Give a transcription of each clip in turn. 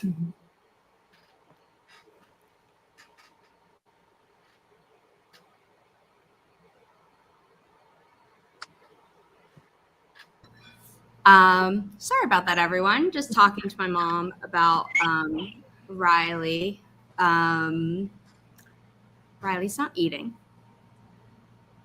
Mm-hmm. Sorry about that, everyone. Just talking to my mom about Riley. Riley's not eating.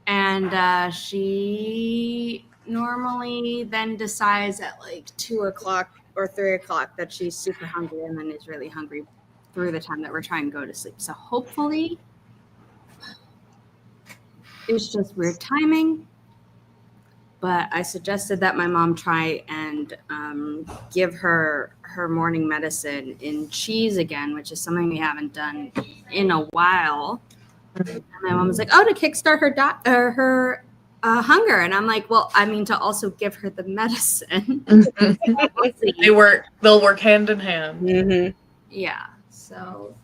And she normally then decides at like 2 o'clock or 3 o'clock that she's super hungry and then is really hungry through the time that we're trying to go to sleep. So hopefully it's just weird timing. But I suggested that my mom try and give her morning medicine in cheese again, which is something we haven't done in a while. And my mom was like, "Oh, to kickstart her hunger," and I'm like, "Well, I mean to also give her the medicine." They'll work hand in hand. Mm-hmm. Yeah. So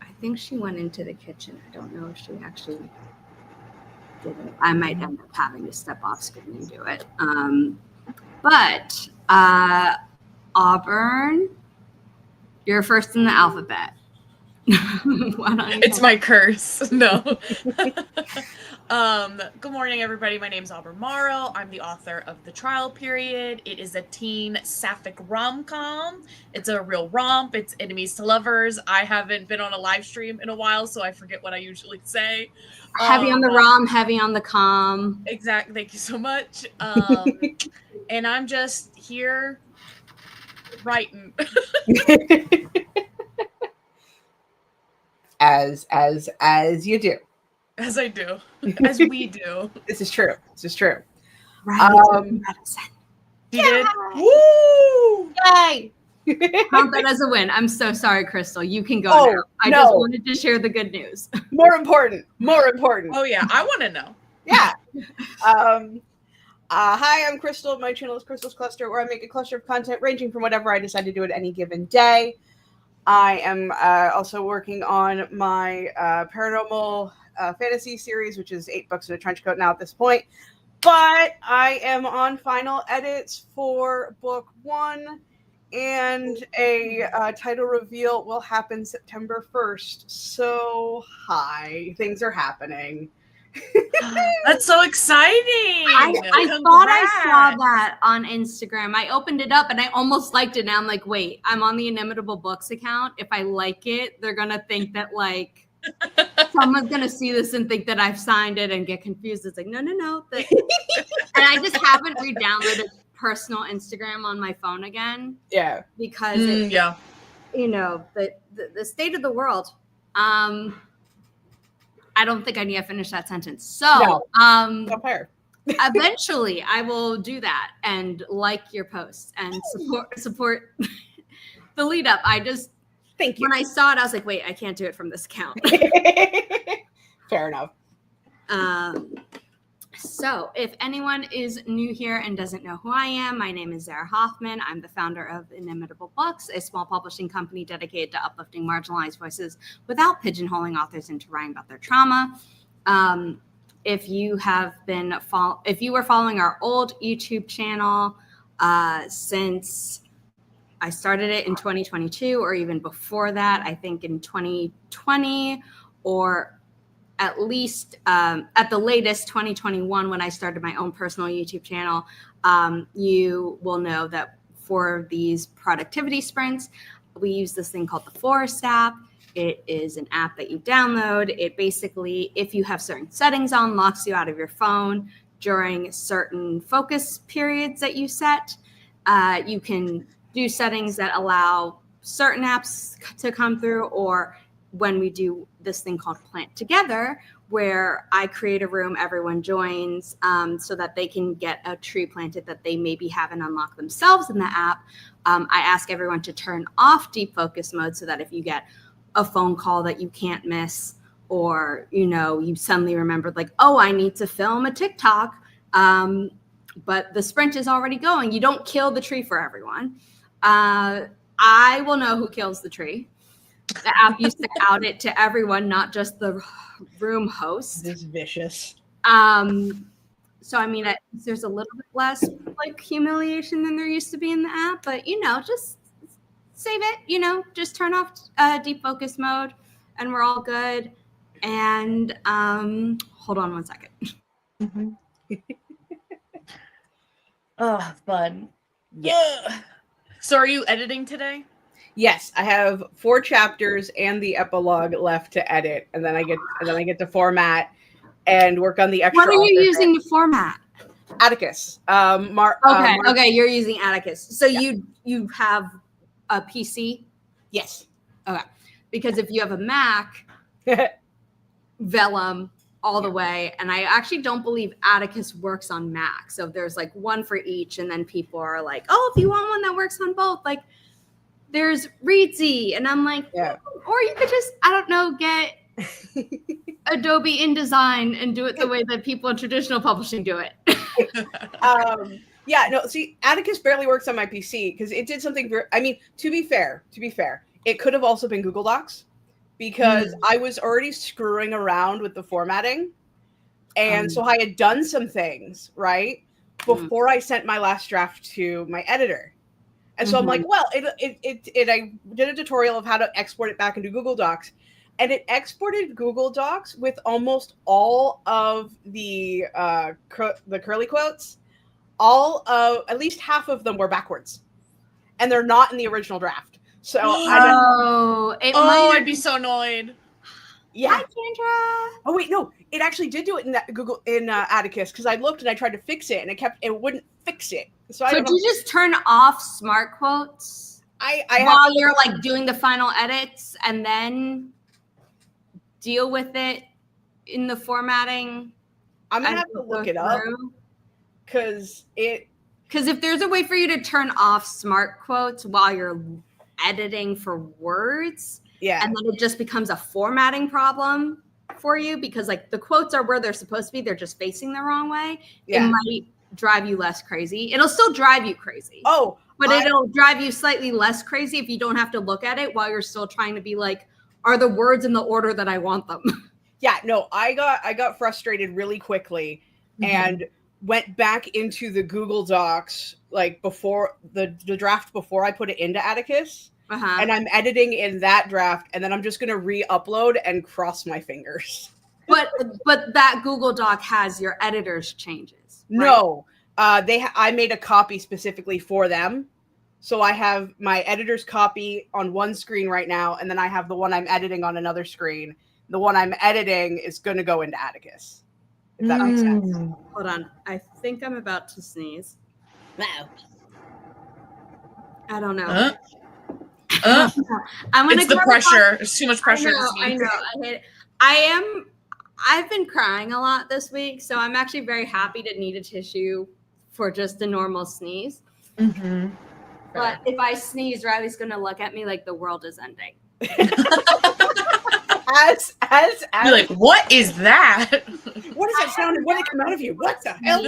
I think she went into the kitchen. I don't know if she actually did it. I might end up having to step off screen and do it. But Auburn, you're first in the alphabet. It's my curse. No. Good morning, everybody. My name is Auburn Morrow. I'm the author of The Trial Period. It is a teen sapphic rom-com. It's a real romp. It's enemies to lovers. I haven't been on a live stream in a while, so I forget what I usually say. Heavy on the rom, heavy on the com. Exactly. Thank you so much. And I'm just here writing. As you do. As I do. As we do. This is true. Right. You did? Woo! Yay! Count that as a win. I'm so sorry, Crystal. You can go now. I just wanted to share the good news. More important. Oh, yeah. I want to know. Yeah. Hi, I'm Crystal. My channel is Crystal's Cluster, where I make a cluster of content ranging from whatever I decide to do at any given day. I am also working on my paranormal fantasy series, which is 8 books in a trench coat now at this point. But I am on final edits for book 1, and a title reveal will happen September 1st. So, hi, things are happening. That's so exciting. I thought I saw that on Instagram. I opened it up and I almost liked it. Now I'm like, wait, I'm on the Inimitable Books account. If I like it, they're going to think that like someone's going to see this and think that I've signed it and get confused. It's like, no. And I just haven't re-downloaded personal Instagram on my phone again. Yeah. Because, you know, the state of the world. I don't think I need to finish that sentence. So, eventually I will do that and like your posts and support the lead up. Thank you. When I saw it, I was like, wait, I can't do it from this account. Fair enough. So if anyone is new here and doesn't know who I am, my name is Zara Hoffman. I'm the founder of Inimitable Books, a small publishing company dedicated to uplifting marginalized voices without pigeonholing authors into writing about their trauma. If you were following our old YouTube channel since I started it in 2022 or even before that, I think in 2020 or at least at the latest 2021 when I started my own personal YouTube channel, you will know that for these productivity sprints, we use this thing called the Forest app. It is an app that you download. It basically, if you have certain settings on, locks you out of your phone during certain focus periods that you set. You can do settings that allow certain apps to come through, or when we do this thing called Plant Together, where I create a room, everyone joins so that they can get a tree planted that they maybe haven't unlocked themselves in the app. I ask everyone to turn off deep focus mode so that if you get a phone call that you can't miss, or, you know, you suddenly remembered like, oh, I need to film a TikTok, but the sprint is already going. You don't kill the tree for everyone. I will know who kills the tree. The app used to out it to everyone, not just the room host. This is vicious. So, I mean, there's a little bit less like humiliation than there used to be in the app, but just save it, just turn off deep focus mode and we're all good. And hold on one second. Mm-hmm. Oh, fun. Yeah. So are you editing today? Yes, I have 4 chapters and the epilogue left to edit, and then I get to format and work on the extra. What are you using to format? Atticus. Okay, you're using Atticus. So yeah. you have a PC? Yes. Okay. Because if you have a Mac, Vellum all the way, and I actually don't believe Atticus works on Mac. So there's like one for each, and then people are like, "Oh, if you want one that works on both, like there's Reedsy," and I'm like, yeah. Or you could just, I don't know, get Adobe InDesign and do it the way that people in traditional publishing do it. Yeah, no, see, Atticus barely works on my PC because it did something very, to be fair, it could have also been Google Docs because I was already screwing around with the formatting. And so I had done some things, right, before I sent my last draft to my editor. And so I'm like, well, I did a tutorial of how to export it back into Google Docs. And it exported Google Docs with almost all of the curly quotes. At least half of them were backwards. And they're not in the original draft. So I'd be so annoyed. Yeah. Hi, Kendra. Oh wait, no, it actually did do it in Atticus because I looked and I tried to fix it and it wouldn't fix it. So did you just turn off smart quotes while you're like doing the final edits and then deal with it in the formatting? I'm gonna have to look it up because if there's a way for you to turn off smart quotes while you're editing for words, and then it just becomes a formatting problem for you because like the quotes are where they're supposed to be, they're just facing the wrong way. It might drive you less crazy. It'll still drive you crazy. But it'll drive you slightly less crazy if you don't have to look at it while you're still trying to be like, are the words in the order that I want them? Yeah, no, I got frustrated really quickly and went back into the Google Docs like before the draft before I put it into Atticus. And I'm editing in that draft, and then I'm just gonna re-upload and cross my fingers. But that Google Doc has your editor's changes. Right? No, I made a copy specifically for them, so I have my editor's copy on one screen right now, and then I have the one I'm editing on another screen. The one I'm editing is gonna go into Atticus. If that makes sense. Hold on, I think I'm about to sneeze. Wow. I don't know. It's the pressure. There's too much pressure. I know. I hate it. I've been crying a lot this week, so I'm actually very happy to need a tissue for just a normal sneeze. But if I sneeze, Riley's gonna look at me like the world is ending. You're like, what is that? What is that sound? What did come out of you? What the hell?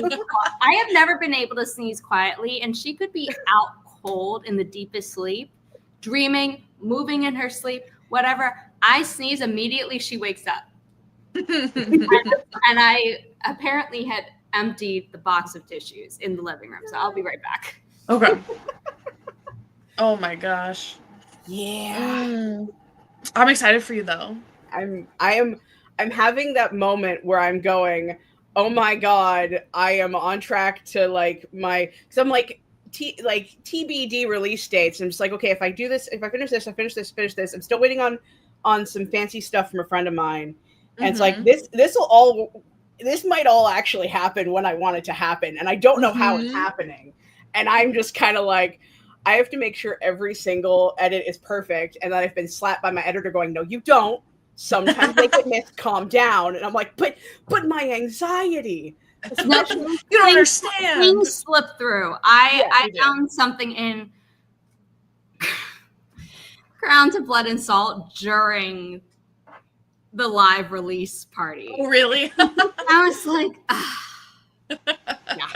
I have never been able to sneeze quietly, and she could be out cold in the deepest sleep, dreaming, moving in her sleep, whatever. I sneeze immediately, she wakes up. and I apparently had emptied the box of tissues in the living room, so I'll be right back. Okay. Oh my gosh. Yeah. I'm excited for you though. I'm having that moment where I'm going, oh my God, I am on track to like because I'm like TBD release dates. I'm just like, okay, if I do this, if I finish this, finish this. I'm still waiting on some fancy stuff from a friend of mine. And it's like this might all actually happen when I want it to happen. And I don't know how it's happening. And I'm just kind of like, I have to make sure every single edit is perfect. And then I've been slapped by my editor going, no, you don't. Sometimes they get missed, calm down. And I'm like, but my anxiety. You don't understand. Things slip through. I found something in Crown to Blood and Salt during the live release party. Oh, really? I was like,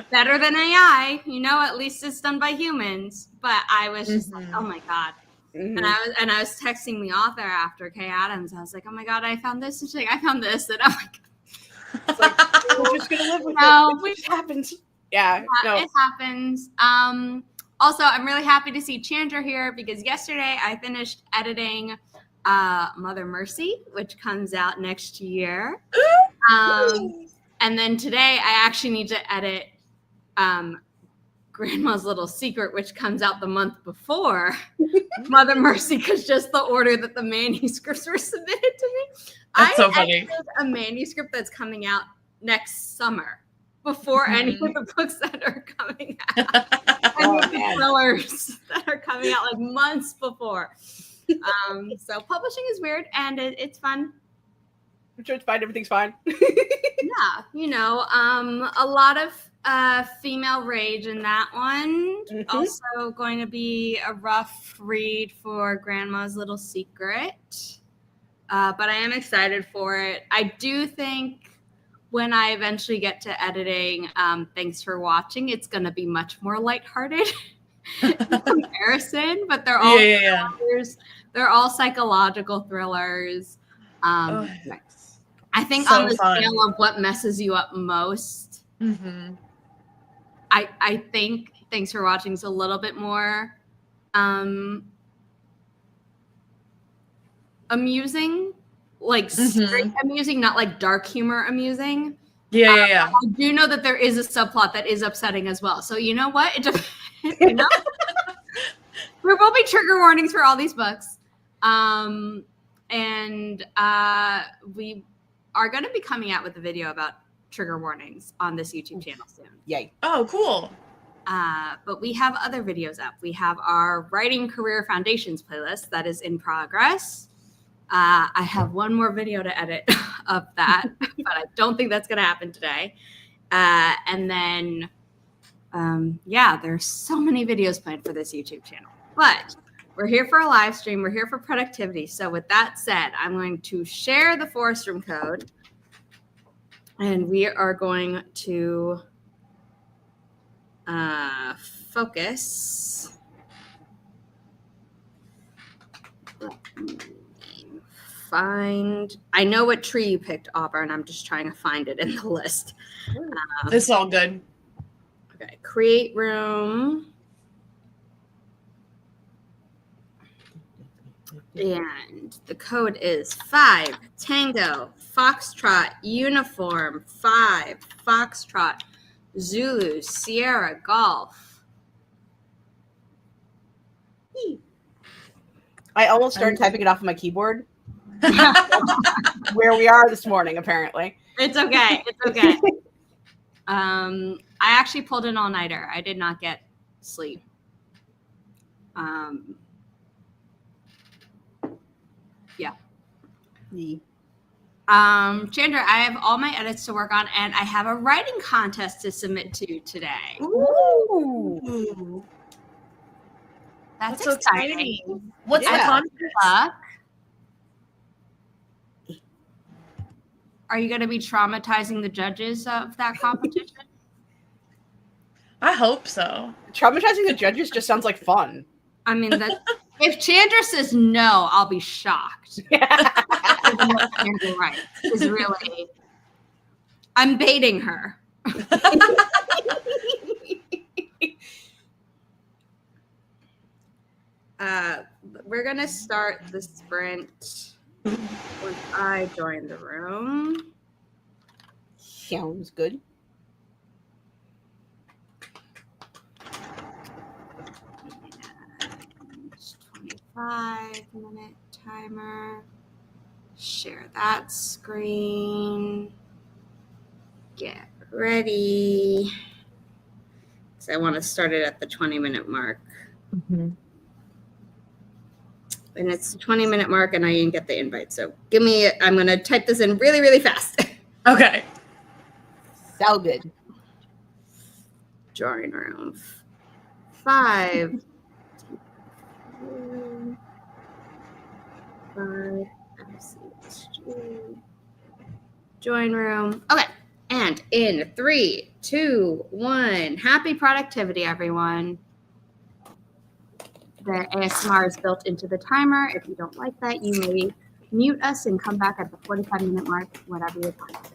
better than AI, at least it's done by humans. But I was just like, oh my God. And I was texting the author after Kay Adams. I was like, oh my God, I found this. And she's like, I found this. And I'm like, It's like, we're just gonna live with No, it. It just happens. Yeah, no. It happens. Also, I'm really happy to see Chandra here because yesterday I finished editing Mother Mercy, which comes out next year. And then today I actually need to edit Grandma's Little Secret, which comes out the month before Mother Mercy, because just the order that the manuscripts were submitted to me. That's so funny. Edited a manuscript that's coming out next summer before any of the books that are coming out. And the thrillers that are coming out like months before. So publishing is weird and it's fun. I'm sure it's fine. Everything's fine. Yeah, you know, a lot of female rage in that one. Also going to be a rough read for Grandma's Little Secret. But I am excited for it. I do think when I eventually get to editing Thanks for Watching, it's going to be much more lighthearted in comparison. But they're all thrillers. They're all psychological thrillers. Nice. I think So on the fun. scale of what messes you up most, I think Thanks for Watching is a little bit more amusing, like straight amusing, not like dark humor amusing. Yeah. I do know that there is a subplot that is upsetting as well. So you know what? It just, you know, there will be trigger warnings for all these books. And we are going to be coming out with a video about trigger warnings on this YouTube channel soon. Yay. Oh, cool. But we have other videos up. We have our Writing Career Foundations playlist that is in progress. I have one more video to edit of that, but I don't think that's going to happen today. And then, there's so many videos planned for this YouTube channel. But we're here for a live stream. We're here for productivity. So with that said, I'm going to share the Forest Room code. And we are going to focus. I know what tree you picked, Auburn. I'm just trying to find it in the list. It's all good. Okay, create room. And the code is 5 Tango Foxtrot Uniform 5 Foxtrot Zulu Sierra Golf. I almost started typing it off of my keyboard. Where we are this morning, apparently. It's okay. It's okay. I actually pulled an all-nighter. I did not get sleep. Chandra, I have all my edits to work on, and I have a writing contest to submit to today. Ooh. That's so exciting. What's the contest? Luck. Are you going to be traumatizing the judges of that competition? I hope so. Traumatizing the judges just sounds like fun. I mean, if Chandra says no, I'll be shocked. Right. Is really, I'm baiting her. We're going to start the sprint when I join the room. Sounds good. And 25-minute timer. Share that screen. Get ready. Because I want to start it at the 20-minute mark. And it's the 20-minute mark, and I didn't get the invite. So I'm going to type this in really, really fast. Okay. So good. Join room. 5. 5. Join room. Okay. And in 3, 2, 1. Happy productivity, everyone. The ASMR is built into the timer. If you don't like that, you may mute us and come back at the 45-minute mark, whatever you want.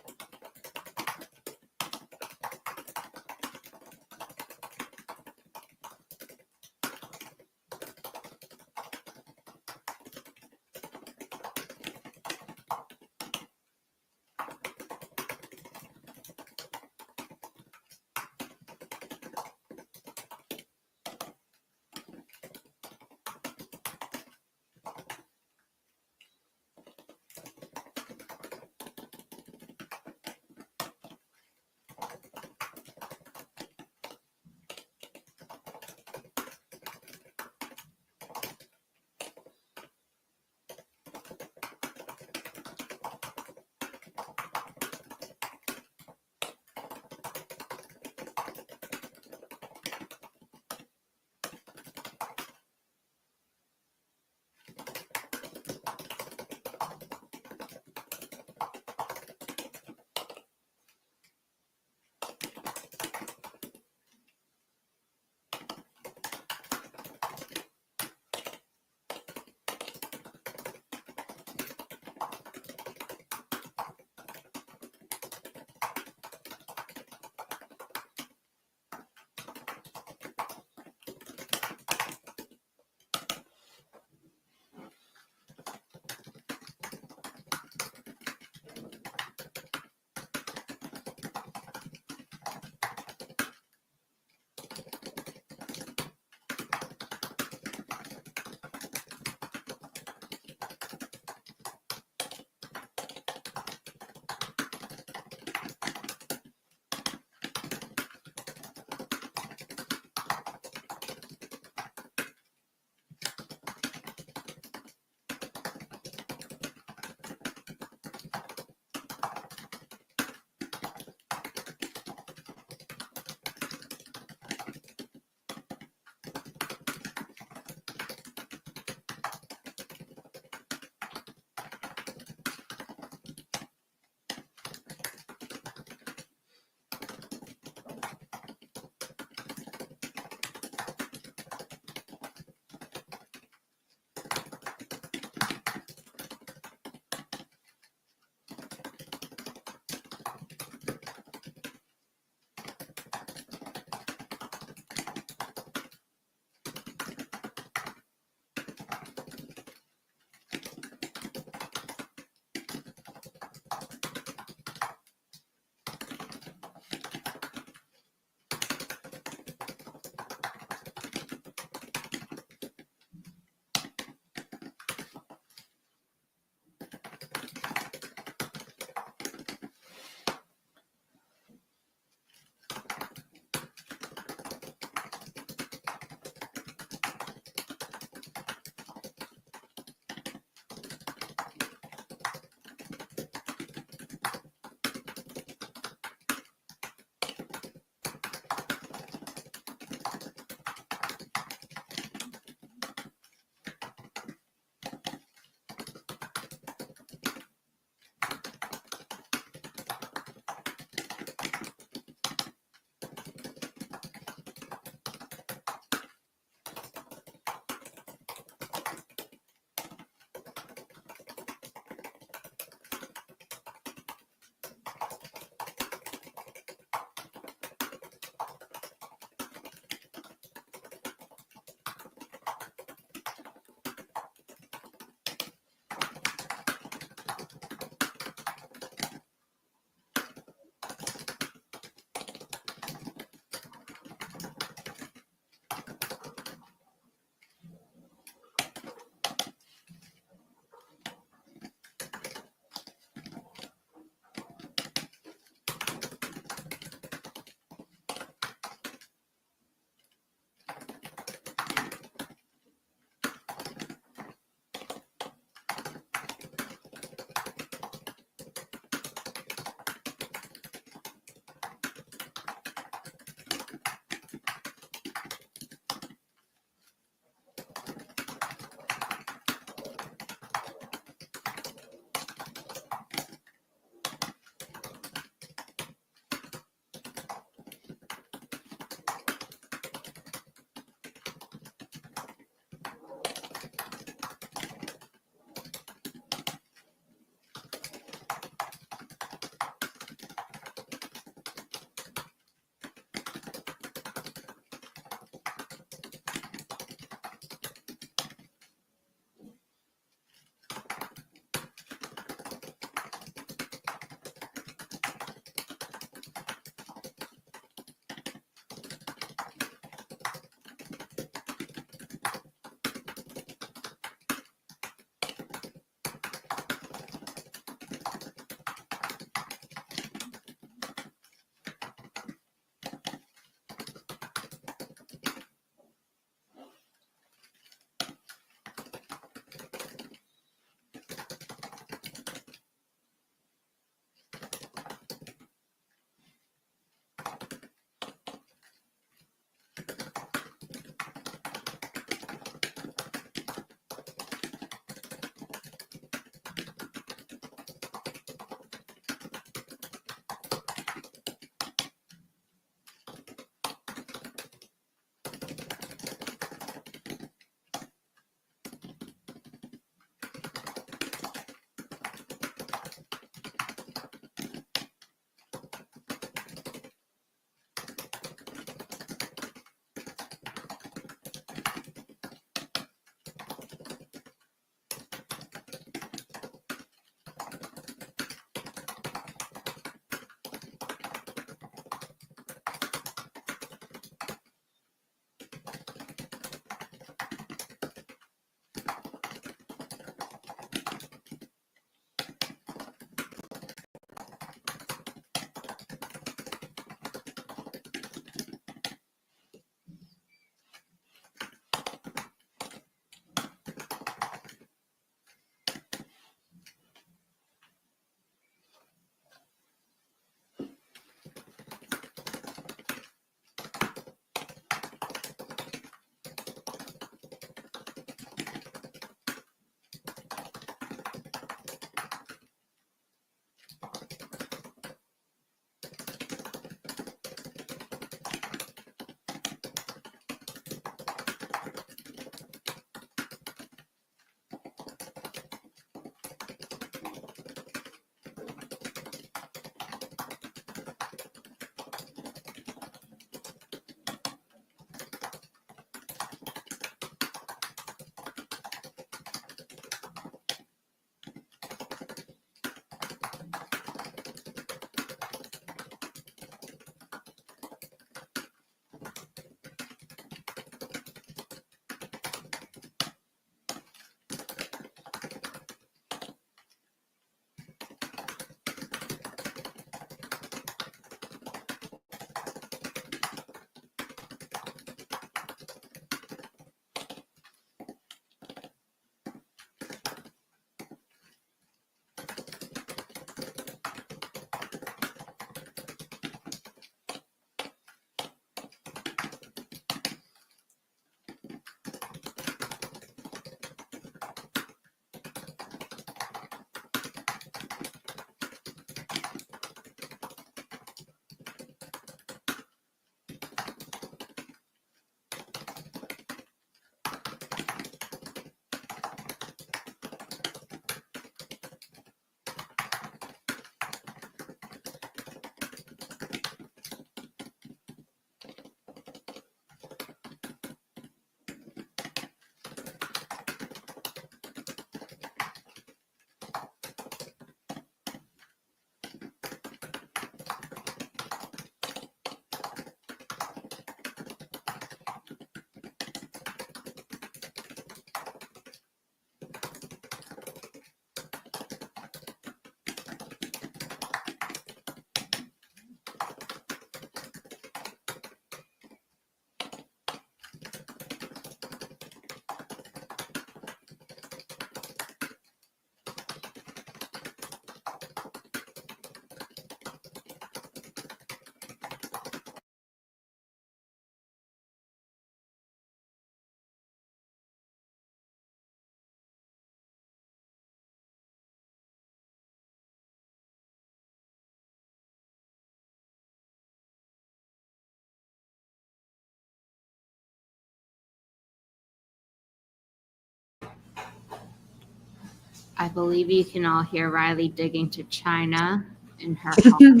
I believe you can all hear Riley digging to China in her home.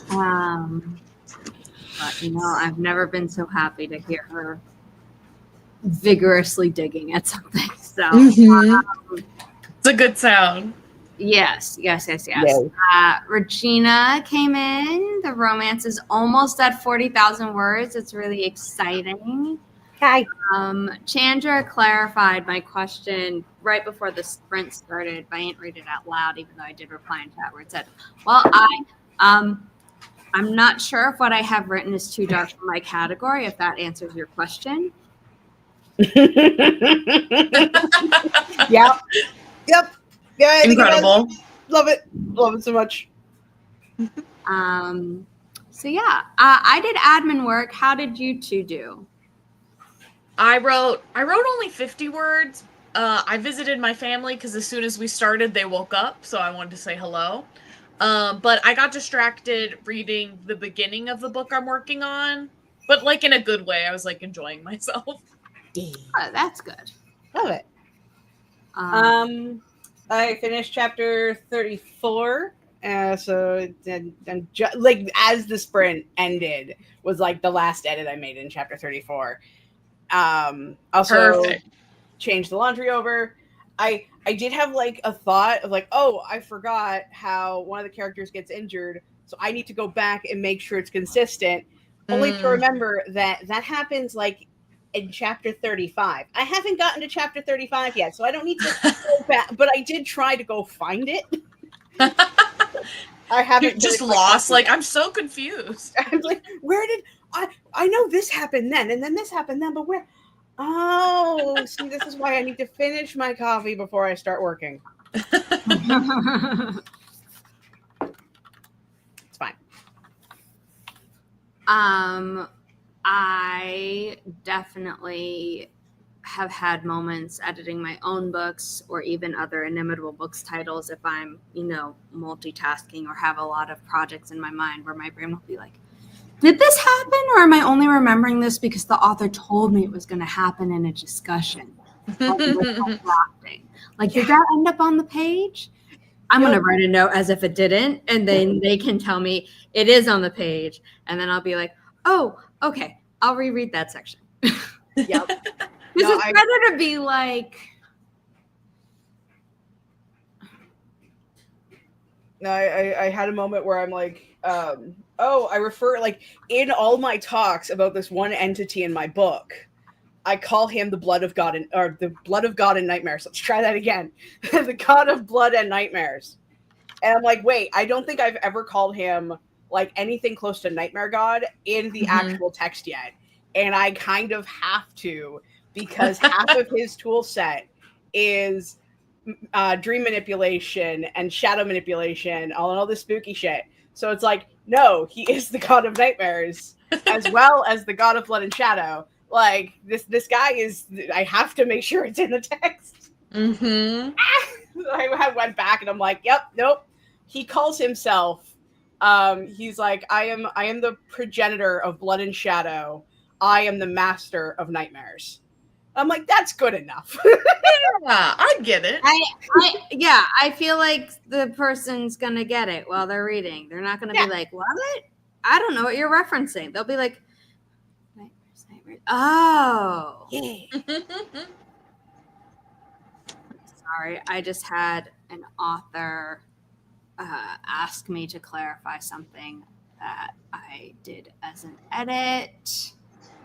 But I've never been so happy to hear her vigorously digging at something. So It's a good sound. yes. Yay. Regina came in. The romance is almost at 40,000 words. It's really exciting. Hi. Chandra clarified my question right before the sprint started, but I didn't read it out loud, even though I did reply in chat where it said, well, I'm not sure if what I have written is too dark for my category, if that answers your question. Yep. Yeah, I think Incredible. Love it so much. So yeah, I did admin work. How did you two do? I wrote only 50 words. I visited my family because as soon as we started, they woke up, so I wanted to say hello. But I got distracted reading the beginning of the book I'm working on, but like in a good way. I was like enjoying myself. Oh, that's good. Love it. I finished chapter 34. So like as the sprint ended was like the last edit I made in chapter 34. Also Perfect. changed the laundry over. I did have like a thought of like, oh, I forgot how one of the characters gets injured, so I need to go back and make sure it's consistent. Only to remember that happens like in chapter 35. I haven't gotten to chapter 35 yet, so I don't need to go back, but I did try to go find it. I haven't just lost. Like, I'm so confused. I'm like, where did I know this happened then, and then this happened then, but where? Oh, see, this is why I need to finish my coffee before I start working. It's fine. I definitely have had moments editing my own books or even other Inimitable Books titles if I'm, multitasking or have a lot of projects in my mind where my brain will be like, did this happen, or am I only remembering this because the author told me it was going to happen in a discussion? Like, did that end up on the page? I'm going to write a note as if it didn't, and then they can tell me it is on the page, and then I'll be like, oh, okay, I'll reread that section. Yep. Because it's better to be like... No, I had a moment where I'm like, I refer, like, in all my talks about this one entity in my book, I call him the blood of God the blood of God and nightmares. Let's try that again. The God of blood and nightmares. And I'm like, wait, I don't think I've ever called him like anything close to Nightmare God in the actual text yet. And I kind of have to, because half of his tool set is dream manipulation and shadow manipulation, all this spooky shit. So it's like, no, he is the God of nightmares as well as the God of blood and shadow. Like, this guy is, I have to make sure it's in the text. I went back and I'm like, yep, nope. He calls himself, he's like, I am the progenitor of blood and shadow. I am the master of nightmares. I'm like, that's good enough. Yeah, I get it. I feel like the person's gonna get it while they're reading. They're not gonna be like, what? I don't know what you're referencing. They'll be like, nightmares. Oh. Yeah. Sorry, I just had an author ask me to clarify something that I did as an edit.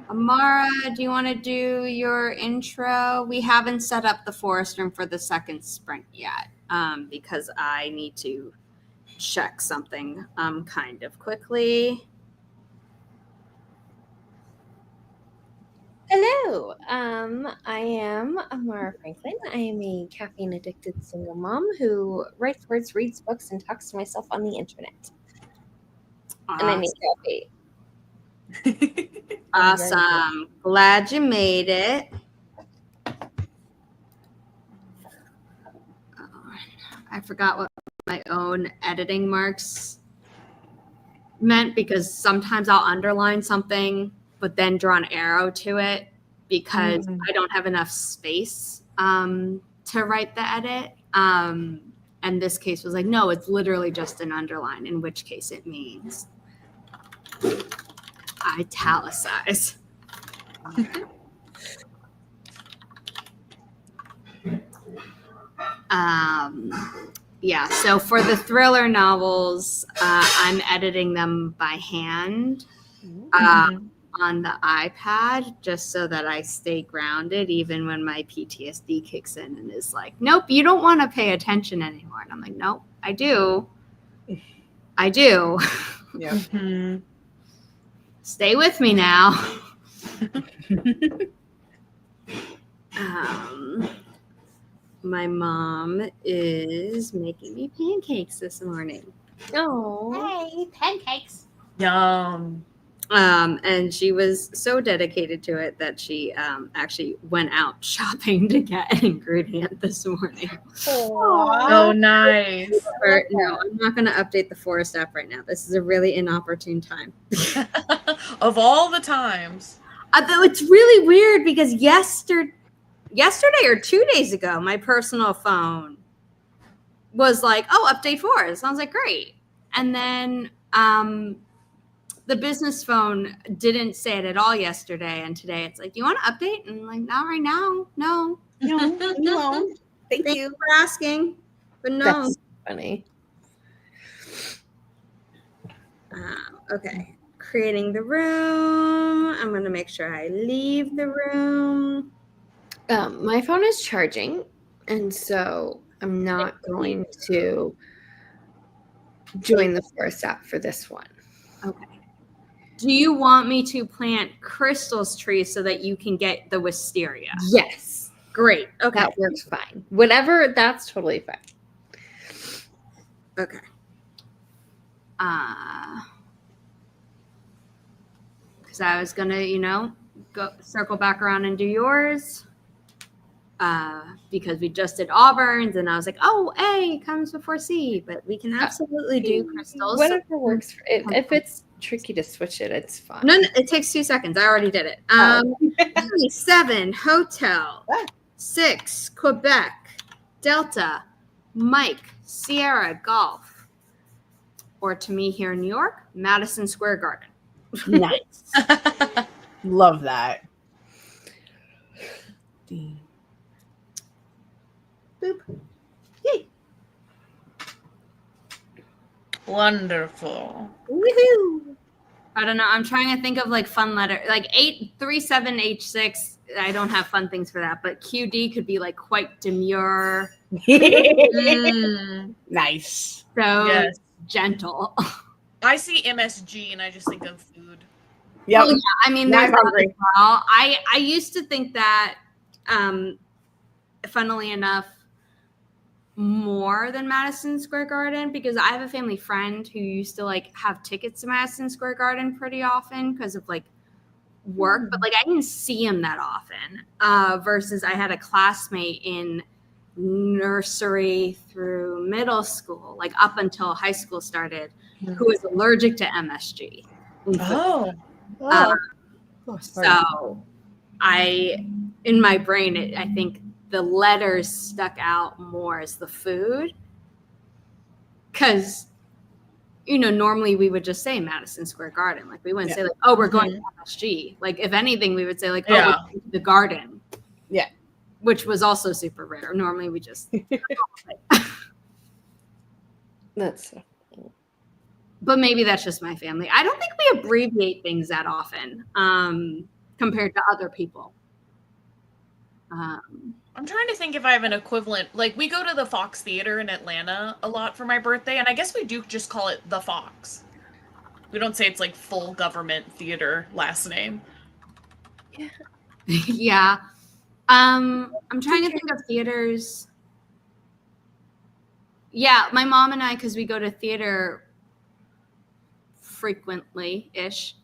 Amara, do you want to do your intro? We haven't set up the forest room for the second sprint yet, because I need to check something kind of quickly. Hello, I am Amara Franklin. I am a caffeine-addicted single mom who writes words, reads books, and talks to myself on the internet. And I make coffee. Awesome. Glad you made it. I forgot what my own editing marks meant, because sometimes I'll underline something but then draw an arrow to it because I don't have enough space to write the edit. And this case was like, no, it's literally just an underline, in which case it means italicize. Yeah, so for the thriller novels, I'm editing them by hand on the iPad, just so that I stay grounded even when my PTSD kicks in and is like, nope, you don't want to pay attention anymore. And I'm like, nope, I do. I do. Yeah. Stay with me now. My mom is making me pancakes this morning. Oh, Hey, pancakes. Yum. And she was so dedicated to it that she actually went out shopping to get an ingredient this morning. Oh, nice. No, I'm not going to update the Forest app right now. This is a really inopportune time. Of all the times. Though it's really weird because yesterday or 2 days ago, my personal phone was like, oh, update Forest. I was like, great. And then the business phone didn't say it at all yesterday, and today it's like, do you want to update? And I'm like, not right now. No. No. Thank you for asking, but no. that's funny. Okay, creating the room. I'm going to make sure I leave the room. My phone is charging, and so I'm not going to join the Forest app for this one. Okay. Do you want me to plant Crystal's tree so that you can get the wisteria? Yes. Great. Okay. That works fine. Whatever, that's totally fine. Okay. Because I was going to, go circle back around and do yours. Because we just did Auburn's, and I was like, oh, A comes before C, but we can absolutely do Crystal's. Whatever works for it. If it's tricky to switch it, it's fine. No, it takes 2 seconds. I already did it. 7, Hotel. 6, Quebec. Delta. Mike. Sierra. Golf. Or to me here in New York, Madison Square Garden. Nice. Love that. Boop. Yay. Wonderful. Woohoo! I don't know. I'm trying to think of like fun letter, like 837H6. I don't have fun things for that, but QD could be like quite demure. Nice. So Yes. gentle. I see MSG and I just think of food. Yep. Well, yeah, I mean, Now there's I'm that hungry. as well. I used to think that, funnily enough, more than Madison Square Garden, because I have a family friend who used to like have tickets to Madison Square Garden pretty often because of like work, but like I didn't see him that often. Versus I had a classmate in nursery through middle school, like up until high school started, who was allergic to MSG. Oh. So in my brain, I think the letters stuck out more as the food. Because, normally we would just say Madison Square Garden. Like we wouldn't say like, oh, we're going to MSG. Like if anything, we would say like, oh, we're going to the garden. Yeah. Which was also super rare. Normally we just. That's so funny. But maybe that's just my family. I don't think we abbreviate things that often compared to other people. I'm trying to think if I have an equivalent. Like, we go to the Fox Theater in Atlanta a lot for my birthday, and I guess we do just call it the Fox. We don't say it's like full government theater last name. Yeah. Yeah. I'm trying to think of theaters. Yeah, my mom and I, because we go to theater frequently-ish,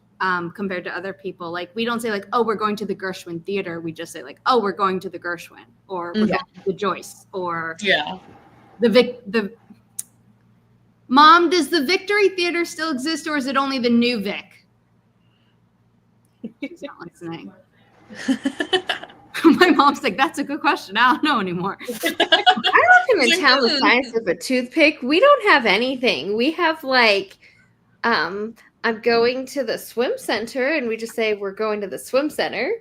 compared to other people. Like we don't say like, oh, we're going to the Gershwin Theater. We just say like, oh, we're going to the Gershwin, or we're going to the Joyce, or the Mom, does the Victory Theater still exist, or is it only the new Vic? She's not listening. My mom's like, that's a good question. I don't know anymore. I look in the town the size of a toothpick. We don't have anything. We have like, I'm going to the swim center, and we just say we're going to the swim center.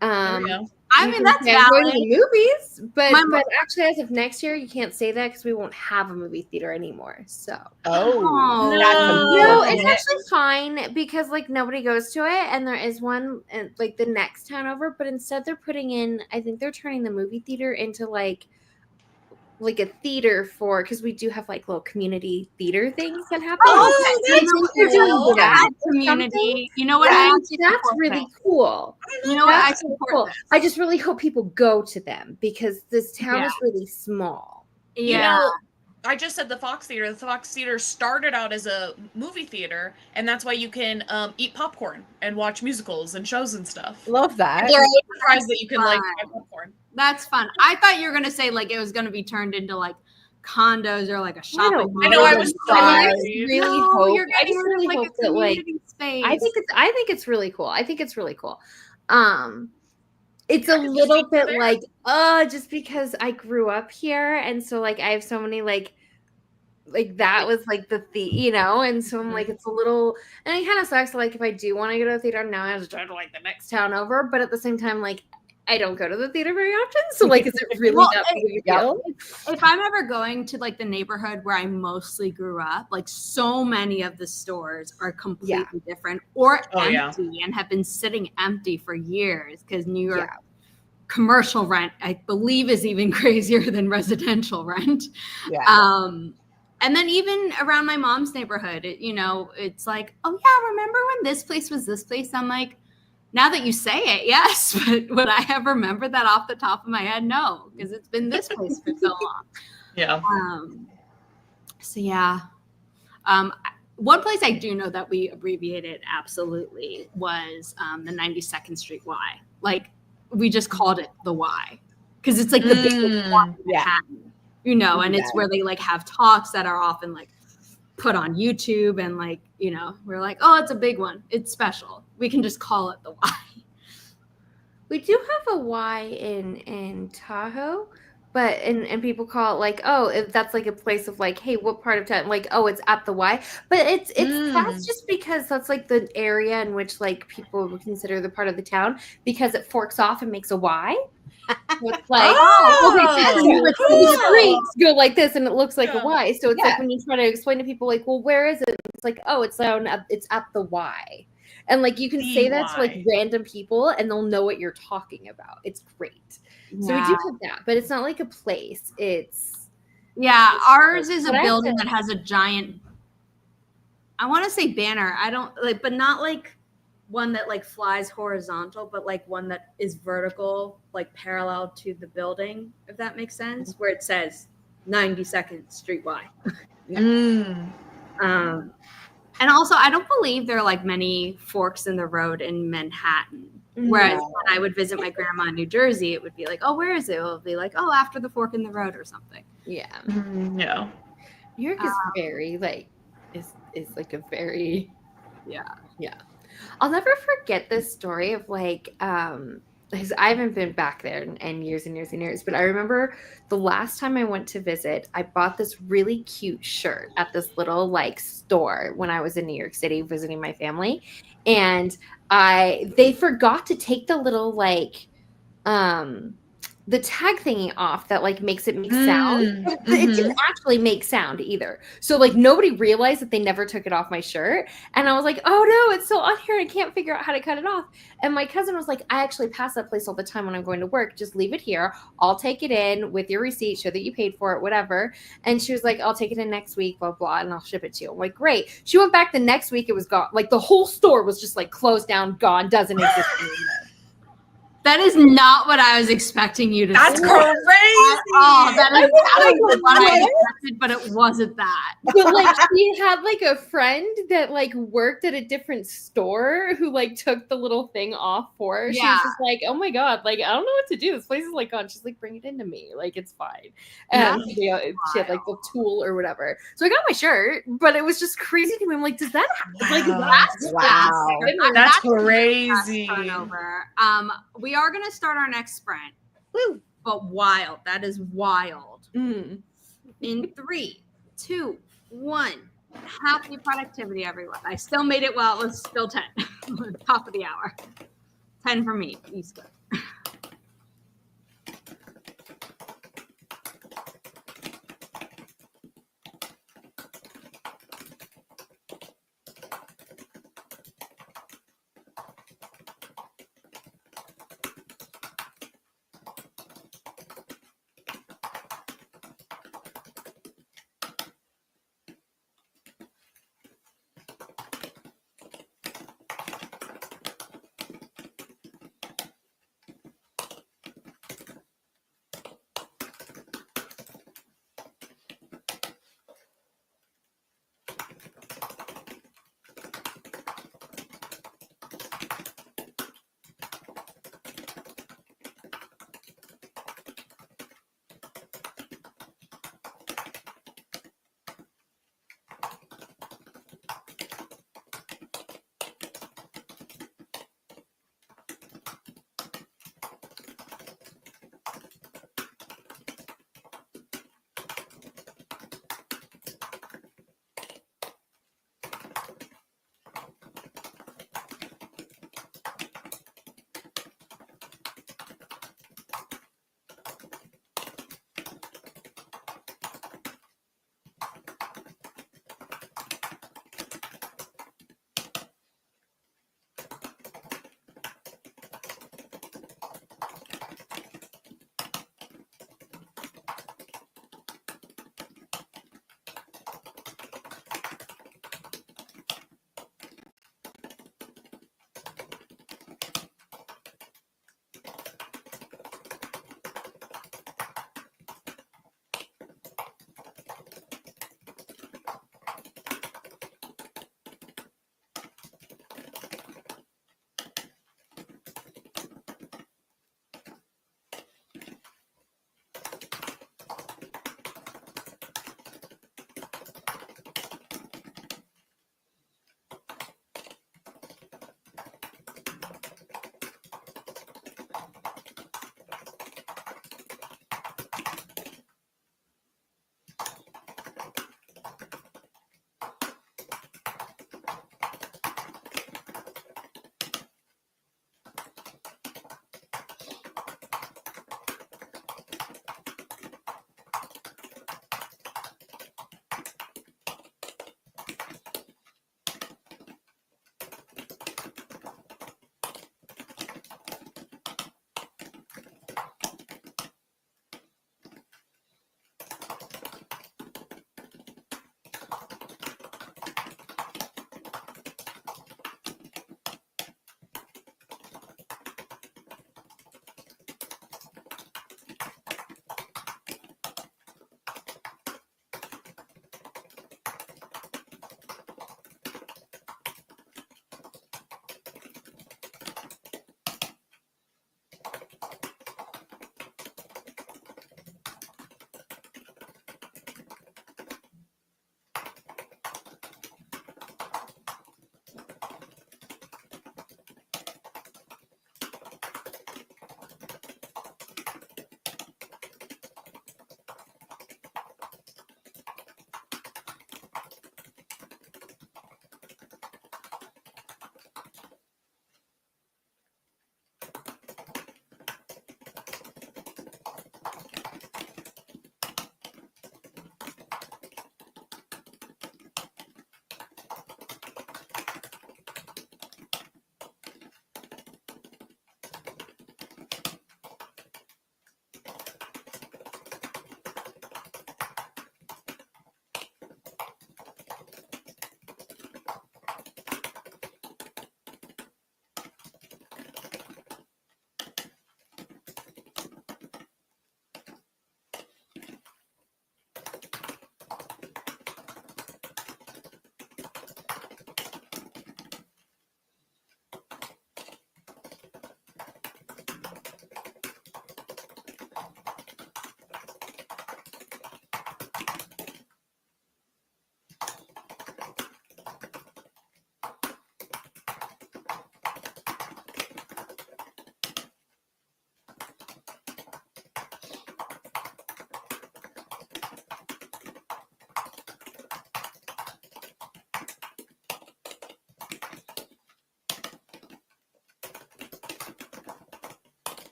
There we go. I mean, that's I'm going to valid. the movies, but My mom- actually, as of next year, you can't say that because we won't have a movie theater anymore. So Oh, no, it's actually fine because like nobody goes to it, and there is one in, like the next town over, but instead they're putting in. I think they're turning the movie theater into like a theater for, because we do have like little community theater things that happen. Oh, that's cool. that community. You know what? Yeah, I actually that's support really that. cool. You know what? I That's really support cool. that. I just really hope people go to them because this town Yeah. is really small. You Yeah. know, I just said the Fox Theater. The Fox Theater started out as a movie theater, and that's why you can eat popcorn and watch musicals and shows and stuff. Love that. They're surprised that you can like buy popcorn. That's fun. I thought you were gonna say like it was gonna be turned into like condos or like a shopping mall. I know, I was I sorry. really No, hope. you're I getting just rid of, really like, hope a that like community space. I think it's really cool. I think it's really cool. It's a Just little eat bit there. like just because I grew up here, and so like I have so many like that was like and so I'm like it's a little, and it kind of sucks. Like if I do want to go to the theater now, I have to drive to like the next town over, but at the same time like I don't go to the theater very often, so like is it really Well, that big of a deal? if I'm ever going to like the neighborhood where I mostly grew up, like so many of the stores are completely different or empty and have been sitting empty for years because New York commercial rent, I believe, is even crazier than residential rent. Yeah. And then even around my mom's neighborhood, it's like, oh yeah, remember when this place was this place? I'm like, now that you say it, yes, but would I have remembered that off the top of my head? No, because it's been this place for so long. Yeah. So yeah. One place I do know that we abbreviated absolutely was the 92nd Street Y. Like we just called it the Y because it's like the biggest one in Manhattan, and it's where they like have talks that are often like put on YouTube and like, we're like, oh, it's a big one. It's special. We can just call it the Y. We do have a Y in Tahoe, but and people call it like, oh, if that's like a place of like, hey, what part of town? Like, oh, it's at the Y. But it's that's just because that's like the area in which like people would consider the part of the town because it forks off and makes a Y. So it's like, the streets go like this and it looks like a Y. So it's like when you try to explain to people like, well, where is it? It's like, oh, it's at the Y. And like you can say that to like random people and they'll know what you're talking about. It's great. So we do have that, but it's not like a place. It's ours is a building that has a giant, I want to say banner. I don't like, but not like one that like flies horizontal, but like one that is vertical, like parallel to the building, if that makes sense, where it says 92nd Street Y. And also, I don't believe there are like many forks in the road in Manhattan. Whereas when I would visit my grandma in New Jersey, it would be like, oh, where is it? It would be like, oh, after the fork in the road or something. Yeah. Yeah. New York is very like is like a very yeah. I'll never forget this story of like because I haven't been back there in years and years and years, but I remember the last time I went to visit, I bought this really cute shirt at this little like store when I was in New York City visiting my family, and they forgot to take the little like the tag thingy off that like makes it make sound. It didn't actually make sound either. So like nobody realized that they never took it off my shirt. And I was like, oh no, it's still on here. I can't figure out how to cut it off. And my cousin was like, I actually pass that place all the time when I'm going to work. Just leave it here. I'll take it in with your receipt, show that you paid for it, whatever. And she was like, I'll take it in next week, blah, blah, and I'll ship it to you. I'm like, great. She went back the next week. It was gone. Like the whole store was just like closed down, gone, doesn't exist anymore. That is not what I was expecting you to That's say. crazy. Oh, that is what I expected, but it wasn't that. But like she had like a friend that like worked at a different store who like took the little thing off for her. She was just like, oh my God, like I don't know what to do. This place is like gone. She's like, bring it into me. Like it's fine. And she had like the tool or whatever. So I got my shirt, but it was just crazy to me. I'm like, does that happen? Like That's crazy. Turnover. We we are going to start our next sprint. Woo! But wild. That is wild. Mm. In 3, 2, 1. Happy productivity, everyone. I still made it while it was still 10. Top of the hour. 10 for me, East Coast.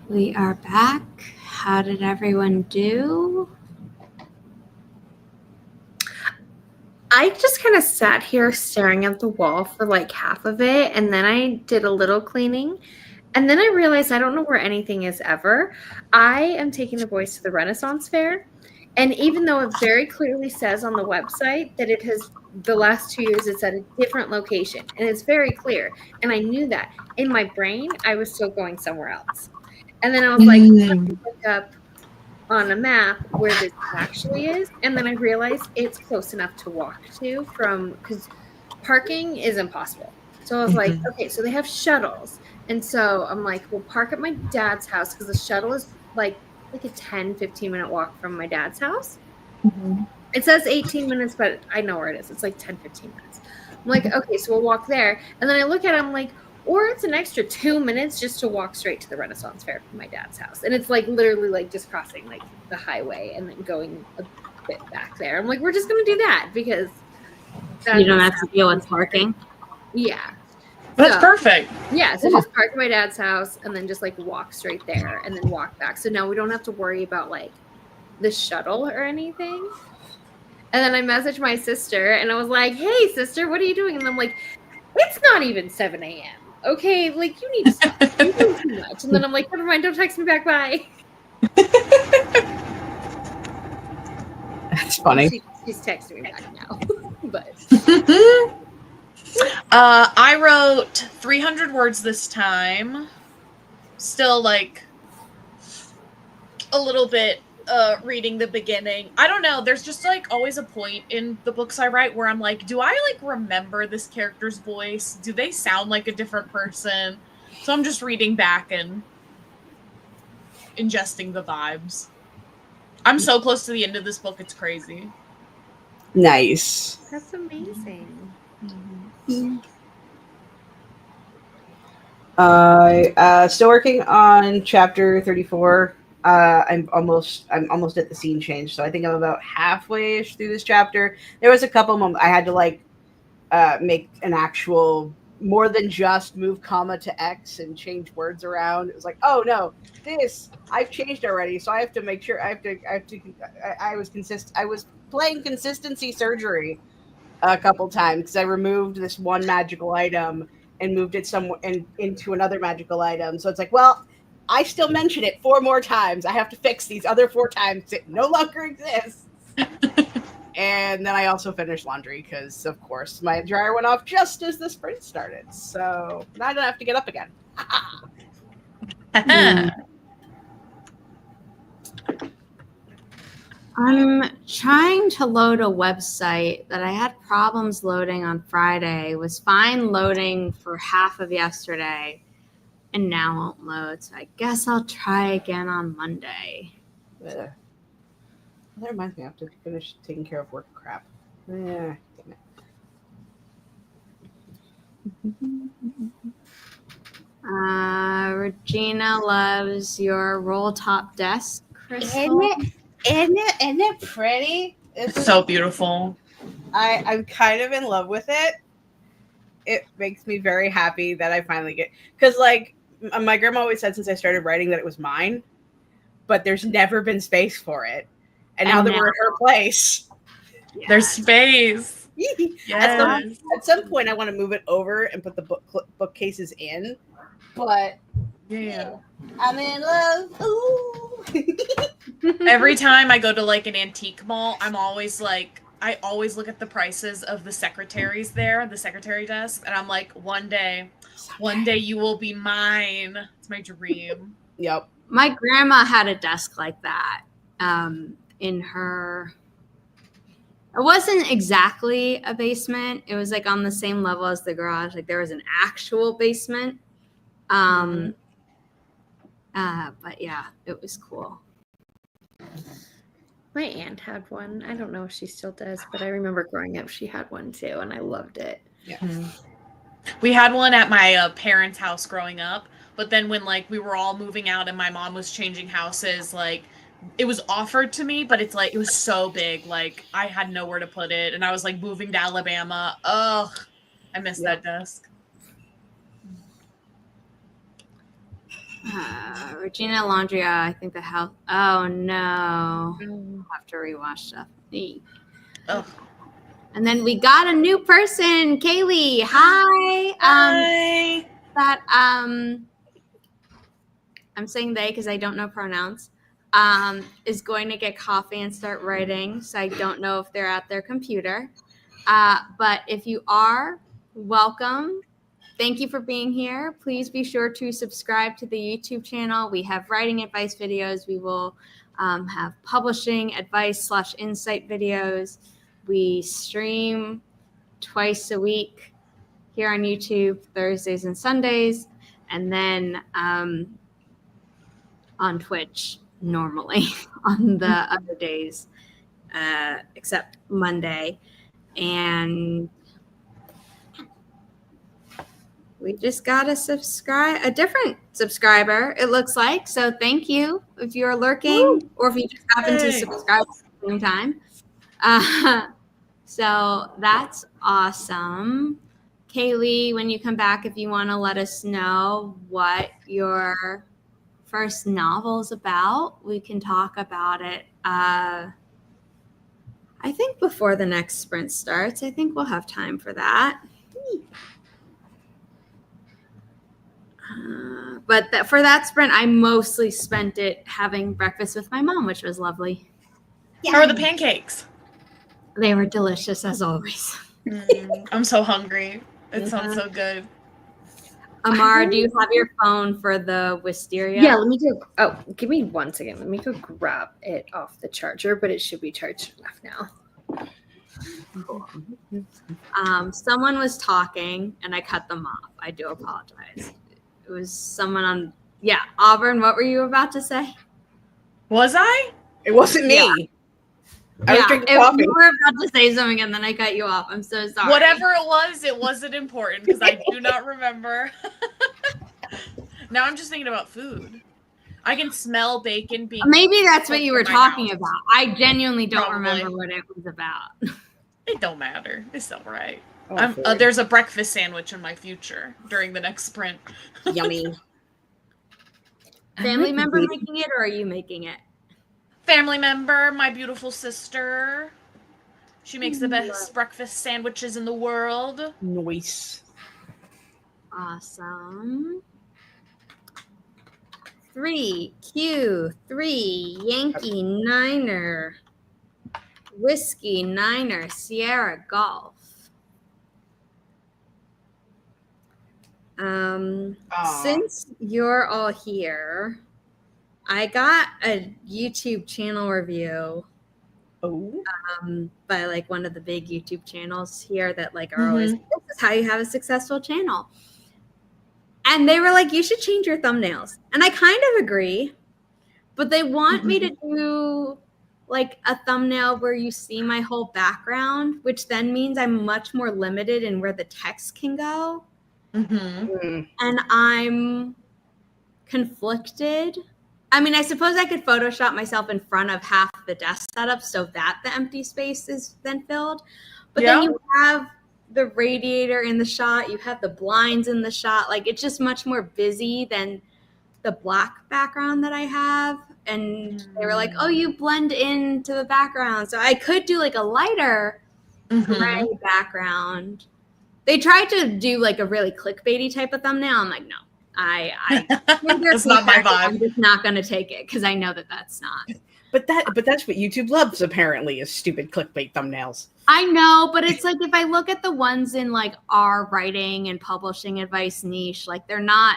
We are back. How did everyone do? I just kind of sat here staring at the wall for like half of it, and then I did a little cleaning, and then I realized I don't know where anything is ever. I am taking the boys to the Renaissance Fair, and even though it very clearly says on the website that it has the last 2 years it's at a different location, and it's very clear, and I knew that in my brain I was still going somewhere else, and then I was like, let me look up on a map where this actually is, and then I realized it's close enough to walk to from, because parking is impossible. So I was like, okay, so they have shuttles, and so I'm like, we'll park at my dad's house because the shuttle is like a 10-15 minute walk from my dad's house. It says 18 minutes, but I know where it is. It's like 10-15 minutes. I'm like, okay, so we'll walk there, and then I look at it, I'm like, or it's an extra 2 minutes just to walk straight to the Renaissance Fair from my dad's house. And it's like literally like just crossing like the highway and then going a bit back there. I'm like, we're just going to do that because You don't have to deal with parking. Yeah. That's perfect. Yeah. So just park at my dad's house and then just like walk straight there and then walk back. So now we don't have to worry about like the shuttle or anything. And then I messaged my sister and I was like, hey, sister, what are you doing? And I'm like, it's not even 7 a.m. Okay, like you need to stop. You're doing too much. And then I'm like, never mind, don't text me back. Bye. That's funny. She's texting me back now. But I wrote 300 words this time. Still like a little bit reading the beginning. I don't know. There's just like always a point in the books I write where I'm like, do I like remember this character's voice? Do they sound like a different person? So I'm just reading back and ingesting the vibes. I'm so close to the end of this book. It's crazy. Nice. that's amazing. Still working on chapter 34. I'm almost at the scene change, so I think I'm about halfway-ish through this chapter. There was a couple moments I had to like make an actual more than just move comma to X and change words around. It was like, oh no, this I've changed already, so I have to make sure I was playing consistency surgery a couple times because I removed this one magical item and moved it somewhere into another magical item. So it's like, well, I still mention it 4 more times. I have to fix these other 4 times. It no longer exists. And then I also finished laundry because, of course, my dryer went off just as the sprint started. So now I don't have to get up again. I'm trying to load a website that I had problems loading on Friday. It was fine loading for half of yesterday and now won't load. So I guess I'll try again on Monday. That reminds me, I have to finish taking care of work crap. Damn it. Regina loves your roll top desk, Crystal. Isn't it pretty? It's so beautiful. I'm kind of in love with it. It makes me very happy that I finally get, because like my grandma always said since I started writing that it was mine, but there's never been space for it. And now that we're at her place, there's space. Yes. At some point, I want to move it over and put the bookcases in. But yeah, I'm in love. Ooh. Every time I go to like an antique mall, I'm always like, I always look at the prices of the secretaries there, the secretary desk, and I'm like, one day you will be mine. It's my dream. Yep. My grandma had a desk like that in her. It wasn't exactly a basement. It was like on the same level as the garage. Like there was an actual basement. But yeah, it was cool. My aunt had one. I don't know if she still does, but I remember growing up, she had one too, and I loved it. Yeah. We had one at my parents' house growing up, but then when like we were all moving out and my mom was changing houses, like it was offered to me, but it's like it was so big, like I had nowhere to put it, and I was like moving to Alabama. Ugh, I miss that desk. Regina Landria, I think the house. Oh no. I'll have to rewatch stuff. Oh. And then we got a new person, Kaylee. Hi. Hi. I'm saying they because I don't know pronouns. Is going to get coffee and start writing. So I don't know if they're at their computer. But if you are, welcome. Thank you for being here. Please be sure to subscribe to the YouTube channel. We have writing advice videos. We will have publishing advice / insight videos. We stream twice a week here on YouTube, Thursdays and Sundays, and then on Twitch normally on the other days, except Monday. And we just got a different subscriber, it looks like. So thank you if you're lurking or if you just happen to subscribe at the same time. So that's awesome. Kaylee, when you come back, if you want to let us know what your first novel is about, we can talk about it. I think before the next sprint starts, I think we'll have time for that. But for that sprint, I mostly spent it having breakfast with my mom, which was lovely. How are the pancakes? They were delicious as always. I'm so hungry. It sounds so good. Amara, do you have your phone for the wisteria? Yeah, let me go. Oh, give me 1 second. Let me go grab it off the charger, but it should be charged enough now. Someone was talking and I cut them off. I do apologize. It was someone on. Yeah, Auburn, what were you about to say? Was I? It wasn't me. Yeah. I was drinking coffee. You were about to say something and then I cut you off. I'm so sorry. Whatever it wasn't important because I do not remember. Now I'm just thinking about food. I can smell bacon being. Maybe that's what you were talking house. about. I genuinely don't Probably. remember what it was about. It don't matter. It's all right. Oh, There's a breakfast sandwich in my future during the next sprint. yummy. Family member making it or are you making it? Family member, my beautiful sister. She makes the best breakfast sandwiches in the world. Nice. Awesome. 3Q3 Yankee Niner Whiskey Niner Sierra Golf. Since you're all here, I got a YouTube channel review by like one of the big YouTube channels here that like are always, this is how you have a successful channel. And they were like, you should change your thumbnails. And I kind of agree, but they want me to do like a thumbnail where you see my whole background, which then means I'm much more limited in where the text can go. And I'm conflicted. I mean, I suppose I could Photoshop myself in front of half the desk setup so that the empty space is then filled. But then you have the radiator in the shot, you have the blinds in the shot. Like, it's just much more busy than the black background that I have. And they were like, oh, you blend into the background. So I could do like a lighter gray background. They tried to do like a really clickbaity type of thumbnail. I'm like, no, That's not my vibe. I'm just not going to take it because I know that that's not. But that's what YouTube loves, apparently, is stupid clickbait thumbnails. I know, but it's like if I look at the ones in like our writing and publishing advice niche, like they're not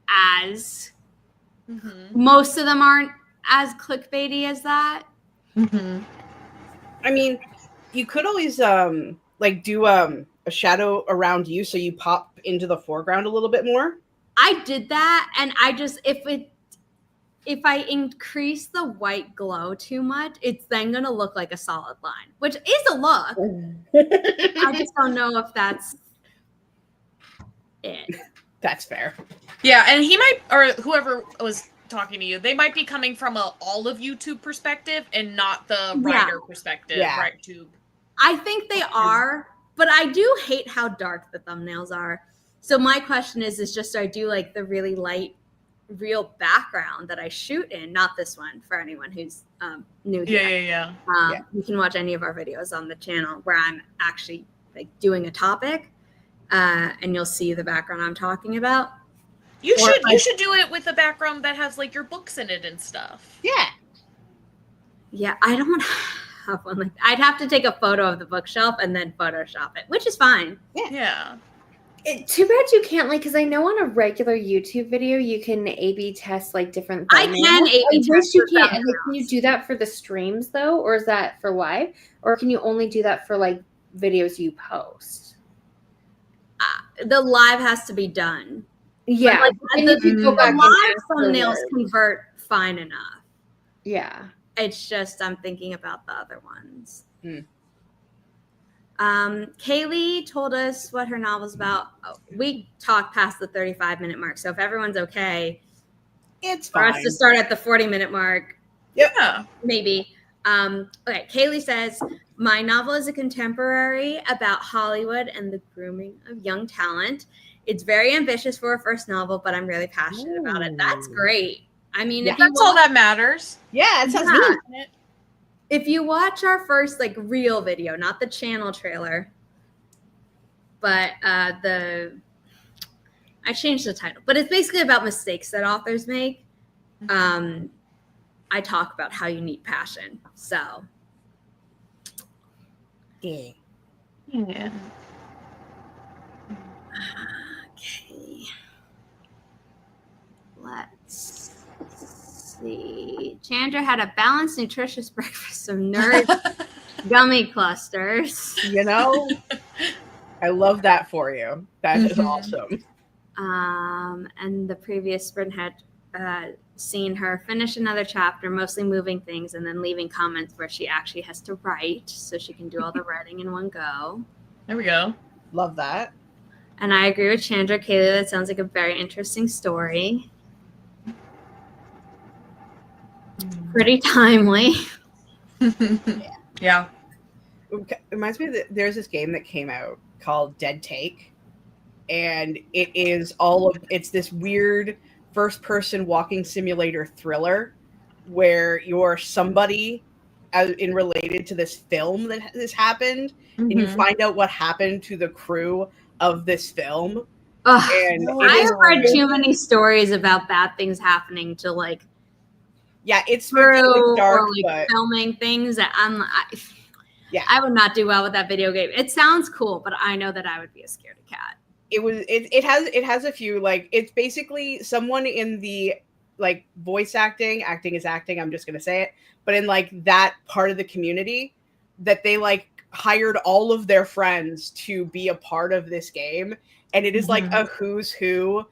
as, most of them aren't as clickbaity as that. I mean, you could always like do a shadow around you so you pop into the foreground a little bit more. I did that, and I just if I increase the white glow too much, it's then going to look like a solid line, which is a look. I just don't know if that's it. That's fair. Yeah, and he might, or whoever was talking to you, they might be coming from all of YouTube perspective and not the writer perspective. Yeah. Right, tube. I think they are, but I do hate how dark the thumbnails are. So my question is just do I do like the really light real background that I shoot in. Not this one for anyone who's new here. Yeah. You can watch any of our videos on the channel where I'm actually like doing a topic, and you'll see the background I'm talking about. You should do it with a background that has like your books in it and stuff. Yeah, I don't have one like that. I'd have to take a photo of the bookshelf and then Photoshop it, which is fine. Yeah. Too bad you can't, like, because I know on a regular YouTube video you can A/B test like different. I can A/B test. You can't. Like, can you do that for the streams though, or is that for live, or can you only do that for like videos you post? The live has to be done. Yeah, like, the live thumbnails convert fine enough. Yeah, it's just I'm thinking about the other ones. Mm. Kaylee told us what her novel's about. We talked past the 35-minute mark, so if everyone's okay, it's for fine us to start at the 40-minute mark. Yeah, maybe. Okay, Kaylee says, my novel is a contemporary about Hollywood and the grooming of young talent. It's very ambitious for a first novel, but I'm really passionate about it. That's great. I mean, if that's all that matters. Yeah, it sounds neat. If you watch our first like real video, not the channel trailer, but I changed the title, but it's basically about mistakes that authors make. I talk about how you need passion. So yeah. Okay. Let's see. Chandra had a balanced, nutritious breakfast of nourish gummy clusters. You know, I love that for you. That is awesome. And the previous sprint had seen her finish another chapter, mostly moving things and then leaving comments where she actually has to write so she can do all the writing in one go. There we go. Love that. And I agree with Chandra. Kaylee, that sounds like a very interesting story. Pretty timely. Yeah. It reminds me that there's this game that came out called Dead Take, and it's this weird first-person walking simulator thriller where you're somebody in related to this film that this happened, and you find out what happened to the crew of this film. And I have read too many stories about bad things happening to like it's crew dark, or like but filming things that I would not do well with that video game. It sounds cool, but I know that I would be a scaredy cat. It has a few, like, it's basically someone in the like voice acting is acting, I'm just gonna say it, but in like that part of the community that they like hired all of their friends to be a part of this game, and it is like a who's who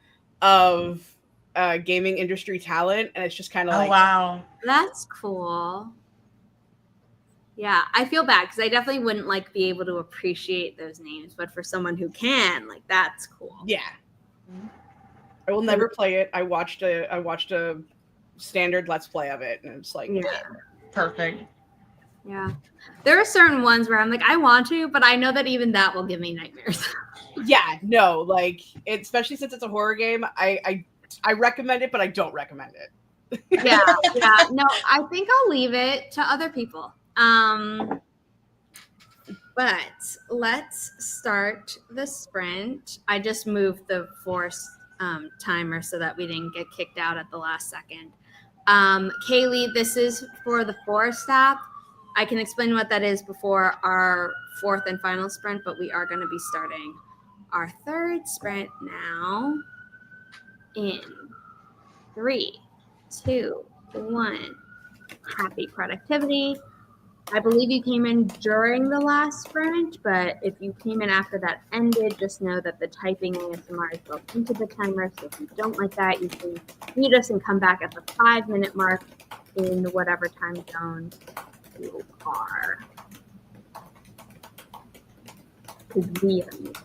of gaming industry talent, and it's just kind of like, wow, that's cool. Yeah, I feel bad because I definitely wouldn't like be able to appreciate those names, but for someone who can, like, that's cool. Yeah. I will never play it. I watched a standard Let's Play of it, and it's like, perfect. Yeah. There are certain ones where I'm like, I want to, but I know that even that will give me nightmares. Yeah, no, like, especially since it's a horror game, I recommend it, but I don't recommend it. Yeah. No, I think I'll leave it to other people. But let's start the sprint. I just moved the force timer so that we didn't get kicked out at the last second. Kaylee, this is for the forest app. I can explain what that is before our fourth and final sprint, but we are going to be starting our third sprint now in 3, 2, 1. Happy productivity. I believe you came in during the last sprint, but if you came in after that ended, just know that the typing ASMR is built into the timer. So if you don't like that, you can mute us and come back at the 5-minute mark in whatever time zone you are. Because we are muted.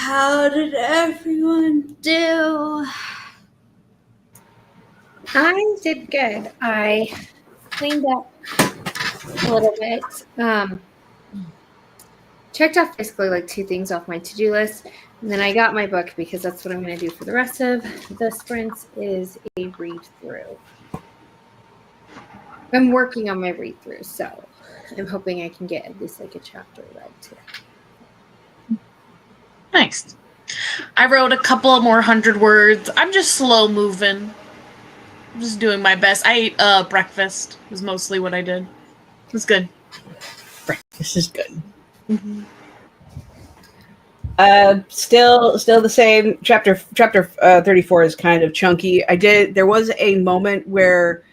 How did everyone do? I did good. I cleaned up a little bit. Checked off basically like 2 things off my to-do list. And then I got my book because that's what I'm going to do for the rest of the sprints is a read through. I'm working on my read through, so I'm hoping I can get at least like a chapter read today. Nice. I wrote a couple of more 100 words. I'm just slow moving. I'm just doing my best. I ate breakfast was mostly what I did. It was good. Breakfast is good. Mm-hmm. Still the same. Chapter 34 is kind of chunky. There was a moment where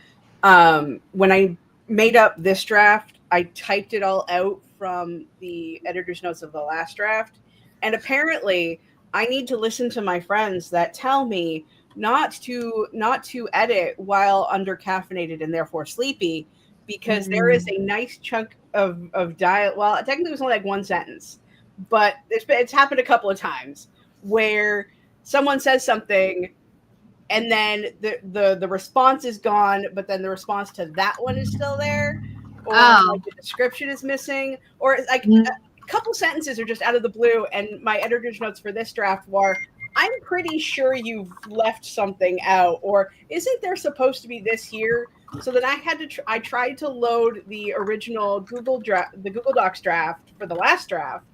when I made up this draft, I typed it all out from the editor's notes of the last draft. And apparently I need to listen to my friends that tell me not to edit while under caffeinated and therefore sleepy, because there is a nice chunk of diet. Well, technically it was only like one sentence, but it's happened a couple of times where someone says something and then the response is gone, but then the response to that one is still there, or like the description is missing, or like a couple sentences are just out of the blue. And my editor's notes for this draft were, I'm pretty sure you've left something out, or isn't there supposed to be this here? So then I had to I tried to load the original Google Docs draft for the last draft,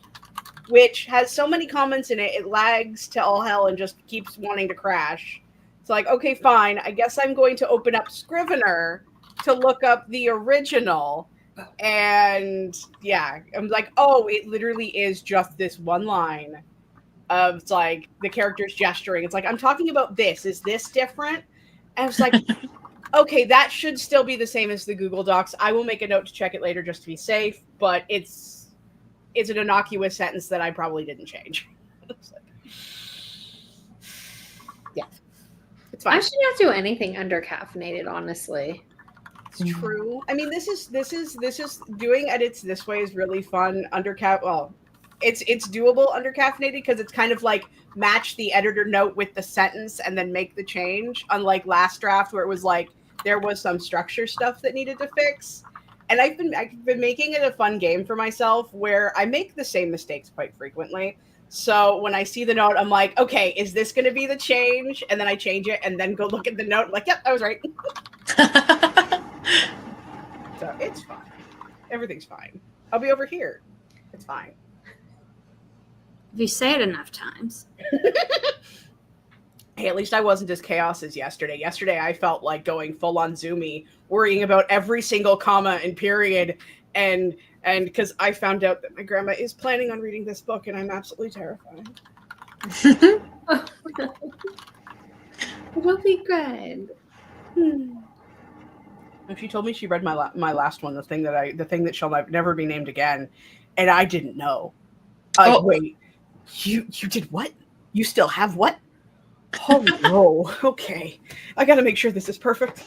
which has so many comments in it, it lags to all hell and just keeps wanting to crash. It's like, okay, fine. I guess I'm going to open up Scrivener to look up the original. And yeah, I'm like, oh, it literally is just this one line of, it's like the character's gesturing. It's like, I'm talking about this. Is this different? And it's like, okay, that should still be the same as the Google Docs. I will make a note to check it later just to be safe, but it's an innocuous sentence that I probably didn't change. Yeah. It's fine. I should not do anything under caffeinated, honestly. It's true. I mean, this is doing edits this way is really fun. Well, it's doable under caffeinated because it's kind of like match the editor note with the sentence and then make the change. Unlike last draft where it was like there was some structure stuff that needed to fix. And I've been making it a fun game for myself where I make the same mistakes quite frequently. So when I see the note, I'm like, okay, is this going to be the change? And then I change it and then go look at the note. I'm like, yep, I was right. So it's fine. Everything's fine. I'll be over here. It's fine. If you say it enough times. Hey, at least I wasn't as chaos as yesterday. Yesterday, I felt like going full on zoomy, worrying about every single comma and period. And because I found out that my grandma is planning on reading this book, and I'm absolutely terrified. It'll be good. She told me she read my last one, the thing that shall never be named again, and I didn't know. Wait, you did what? You still have what? Oh no. Okay, I got to make sure this is perfect.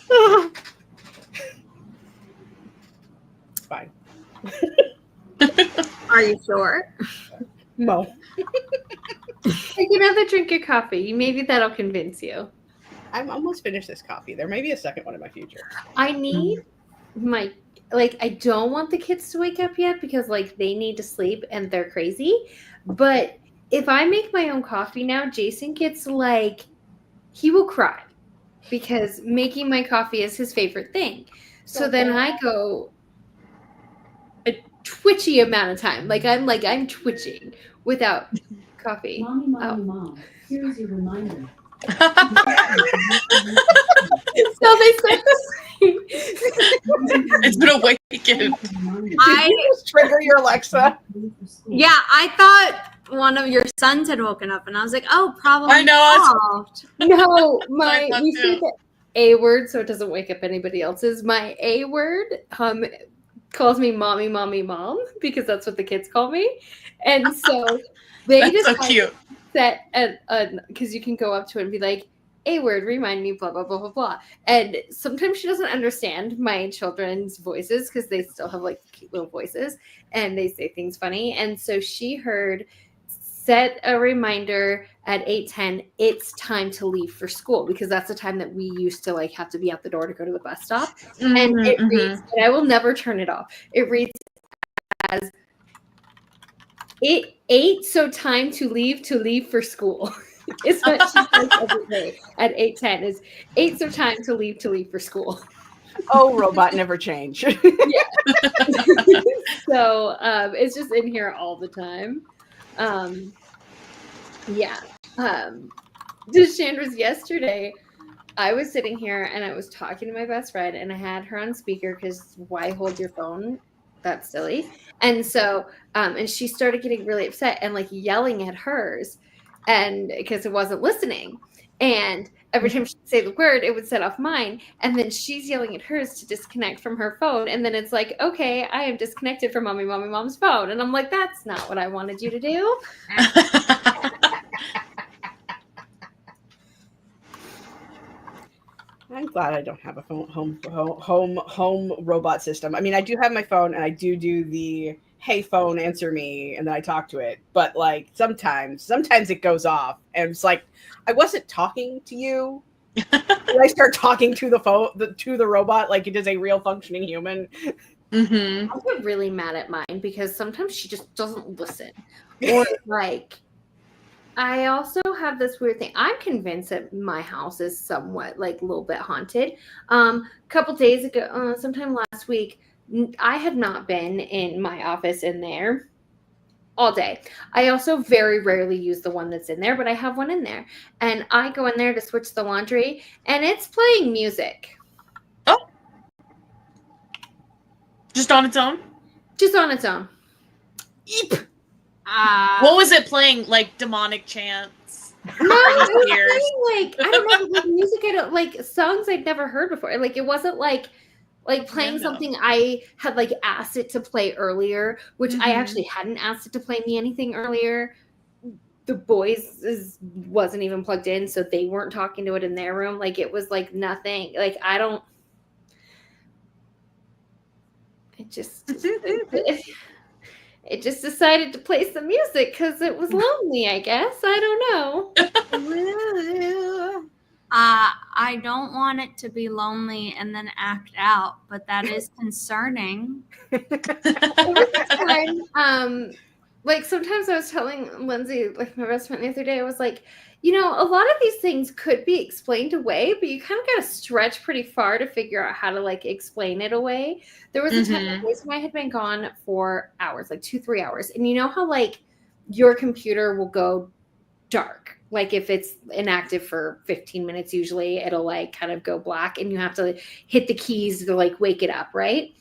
It's fine. Are you sure? No. Take another drink of coffee. Maybe that'll convince you. I'm almost finished this coffee. There may be a second one in my future. I need I don't want the kids to wake up yet because they need to sleep and they're crazy. But if I make my own coffee now, Jason gets he will cry because making my coffee is his favorite thing. So then I go a twitchy amount of time. I'm twitching without coffee. Mom, here's your reminder. So they said It's been awakened. Did you just trigger your Alexa? Yeah, I thought one of your sons had woken up, and I was like, "Oh, probably." I know. No, I thought we too. say the A word so it doesn't wake up anybody else's. My A word calls me mommy, mom, because that's what the kids call me. And so they That's just so cute. set because you can go up to it and be like, A word, remind me, blah, blah, blah, blah, blah. And sometimes she doesn't understand my children's voices because they still have cute little voices and they say things funny. And so she heard set a reminder at 8:10. It's time to leave for school, because that's the time that we used to like have to be out the door to go to the bus stop. And it reads, and I will never turn it off. It reads as 8, so time to leave for school. It's what she says every day at 8:10 is 8, so time to leave for school. Oh, robot never change. So it's just in here all the time. Just Chandra's yesterday, I was sitting here and I was talking to my best friend and I had her on speaker because why hold your phone? That's silly. And so, and she started getting really upset and like yelling at hers, and because it wasn't listening. And every time she'd say the word, it would set off mine. And then she's yelling at hers to disconnect from her phone. And then it's like, okay, I am disconnected from mom's phone. And I'm like, that's not what I wanted you to do. I'm glad I don't have a home robot system. I mean, I do have my phone, and I do the "Hey phone, answer me," and then I talk to it. But like sometimes it goes off, and it's like I wasn't talking to you. And I start talking to the phone, to the robot, like it is a real functioning human. I get really mad at mine because sometimes she just doesn't listen, or like. I also have this weird thing. I'm convinced that my house is somewhat like a little bit haunted. A couple days ago, sometime last week, I had not been in my office in there all day. I also very rarely use the one that's in there, but I have one in there. And I go in there to switch the laundry, and it's playing music. Oh. Just on its own? Just on its own. Eep. What was it playing? Like demonic chants? No, it was playing like I don't know, like music like songs I'd never heard before. Like it wasn't like playing something I had like asked it to play earlier, which I actually hadn't asked it to play me anything earlier. The boys wasn't even plugged in, so they weren't talking to it in their room. Like it was like nothing. Like I don't. It just. It just decided to play some music because it was lonely, I guess. I don't know. I don't want it to be lonely and then act out, but that is concerning. Like sometimes I was telling Lindsay, like my best friend the other day, I was like, you know, a lot of these things could be explained away, but you kind of got to stretch pretty far to figure out how to like explain it away. There was a time when I had been gone for hours, like 2-3 hours. And you know how like your computer will go dark? Like if it's inactive for 15 minutes, usually it'll like kind of go black and you have to hit the keys to like wake it up, right?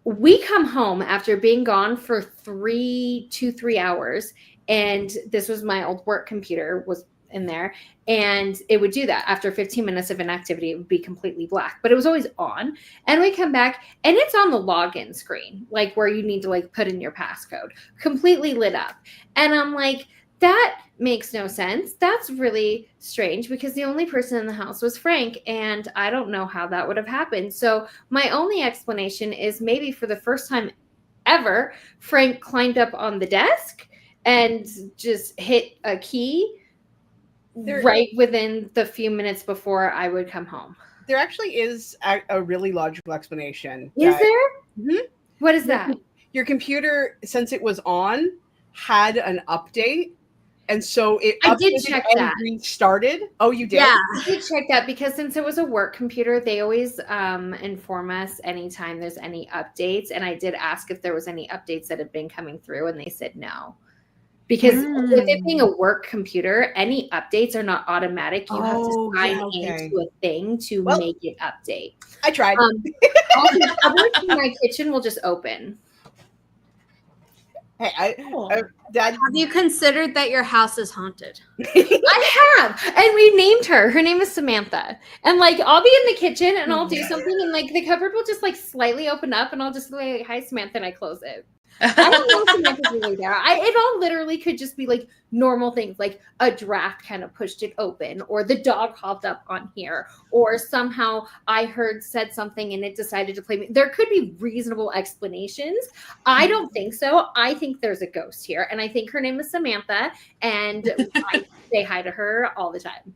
We come home after being gone for 2-3 hours. And this was my old work computer was in there. And it would do that. After 15 minutes of inactivity, it would be completely black. But it was always on. And we come back and it's on the login screen, like where you need to like put in your passcode, completely lit up. And I'm like, that makes no sense. That's really strange because the only person in the house was Frank. And I don't know how that would have happened. So my only explanation is maybe for the first time ever, Frank climbed up on the desk and just hit a key right within the few minutes before I would come home. There actually is a really logical explanation. Is there? Mm-hmm. What is that? Your computer, since it was on, had an update. And so I did check that. Restarted. Oh, you did? Yeah, I did check that because since it was a work computer, they always inform us anytime there's any updates. And I did ask if there was any updates that had been coming through, and they said no. Because with it being a work computer, any updates are not automatic. You have to sign into a thing to make it update. I tried. Also, cupboards in my kitchen will just open. Hey, have you considered that your house is haunted? I have, and we named her. Her name is Samantha. And like, I'll be in the kitchen and I'll do something, and like the cupboard will just like slightly open up, and I'll just be like, "Hi, Samantha," and I close it. I don't know if Samantha's really there. It all literally could just be like normal things, like a draft kind of pushed it open, or the dog hopped up on here, or somehow I said something and it decided to play me. There could be reasonable explanations. I don't think so. I think there's a ghost here, and I think her name is Samantha, and I say hi to her all the time.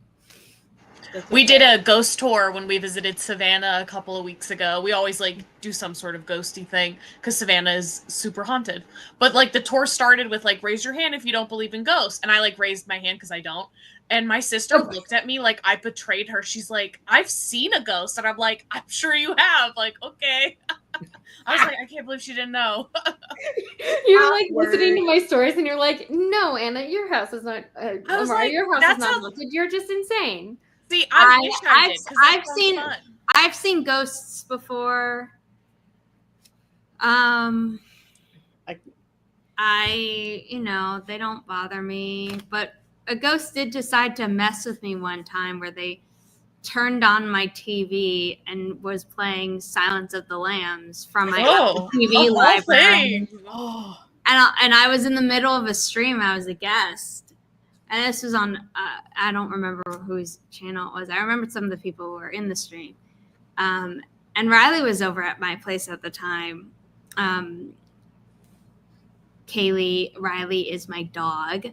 We did a ghost tour when we visited Savannah a couple of weeks ago. We always like do some sort of ghosty thing because Savannah is super haunted. But like the tour started with like, raise your hand if you don't believe in ghosts. And I like raised my hand because I don't. And my sister looked at me like I betrayed her. She's like, I've seen a ghost. And I'm like, I'm sure you have. Like, okay. I was like, I can't believe she didn't know. You're like listening to my stories and you're like, no, Anna, your house is not, I was like, your house is not haunted. You're just insane. See, I wish I did. I've seen ghosts before. They don't bother me, but a ghost did decide to mess with me one time where they turned on my TV and was playing Silence of the Lambs from my TV library. And I was in the middle of a stream. I was a guest. And this was on, I don't remember whose channel it was. I remember some of the people who were in the stream. And Riley was over at my place at the time. Riley is my dog.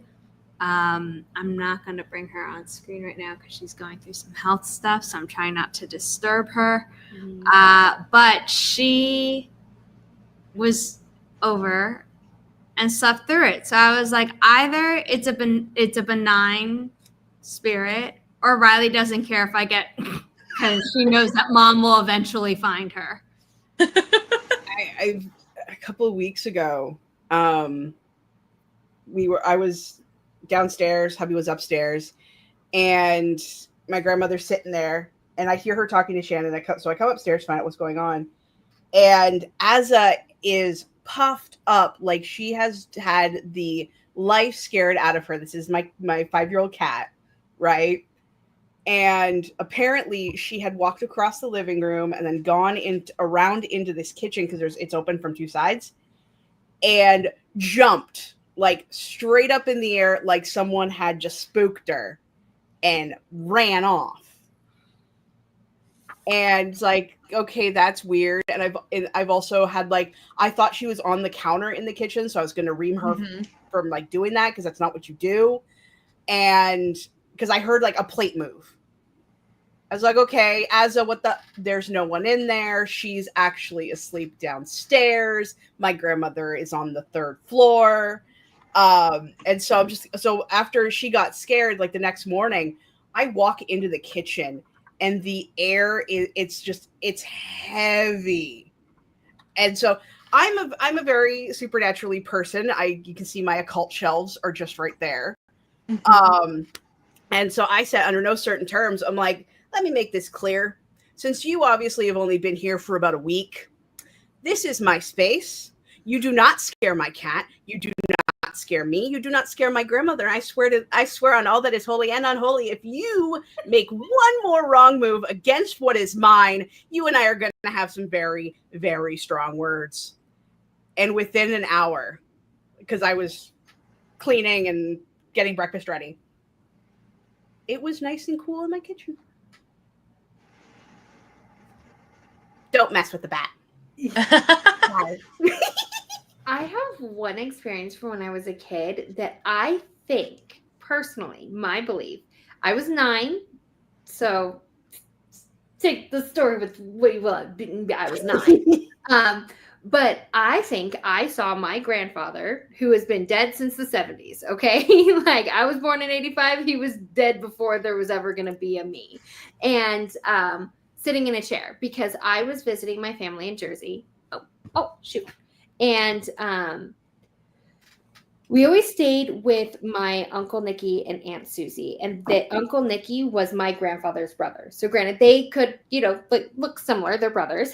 I'm not going to bring her on screen right now because she's going through some health stuff. So I'm trying not to disturb her. But she was over and slept through it. So I was like, either it's a benign spirit, or Riley doesn't care if I get, because she knows that Mom will eventually find her. A couple of weeks ago, I was downstairs, hubby was upstairs, and my grandmother's sitting there, and I hear her talking to Shannon. So I come upstairs to find out what's going on, and Azza is puffed up like she has had the life scared out of her. This is my 5-year-old cat, right? And apparently she had walked across the living room and then gone around into this kitchen because it's open from two sides, and jumped like straight up in the air like someone had just spooked her and ran off. And it's like, okay, that's weird. And I've also had like, I thought she was on the counter in the kitchen, so I was going to ream her from like doing that because that's not what you do. And because I heard like a plate move, I was like, okay, Azza, there's no one in there. She's actually asleep downstairs. My grandmother is on the 3rd floor. And so so after she got scared, like the next morning, I walk into the kitchen and the air it's heavy. And so I'm a very supernaturally person. You can see my occult shelves are just right there. And so I said, under no certain terms, I'm like, let me make this clear. Since you obviously have only been here for about a week, this is my space. You do not scare my cat. You do not scare me. You do not scare my grandmother. I swear on all that is holy and unholy, if you make one more wrong move against what is mine, you and I are going to have some very, very strong words. And within an hour, because I was cleaning and getting breakfast ready, it was nice and cool in my kitchen. Don't mess with the bat. I have one experience from when I was a kid that I think, personally, my belief, I was 9, so take the story with what you will. I was 9. But I think I saw my grandfather, who has been dead since the 70s, okay? Like, I was born in 85. He was dead before there was ever going to be a me. And sitting in a chair because I was visiting my family in Jersey. Oh, shoot. And we always stayed with my Uncle Nicky and Aunt Susie. And that Uncle Nicky was my grandfather's brother. So granted, they could, look similar. They're brothers.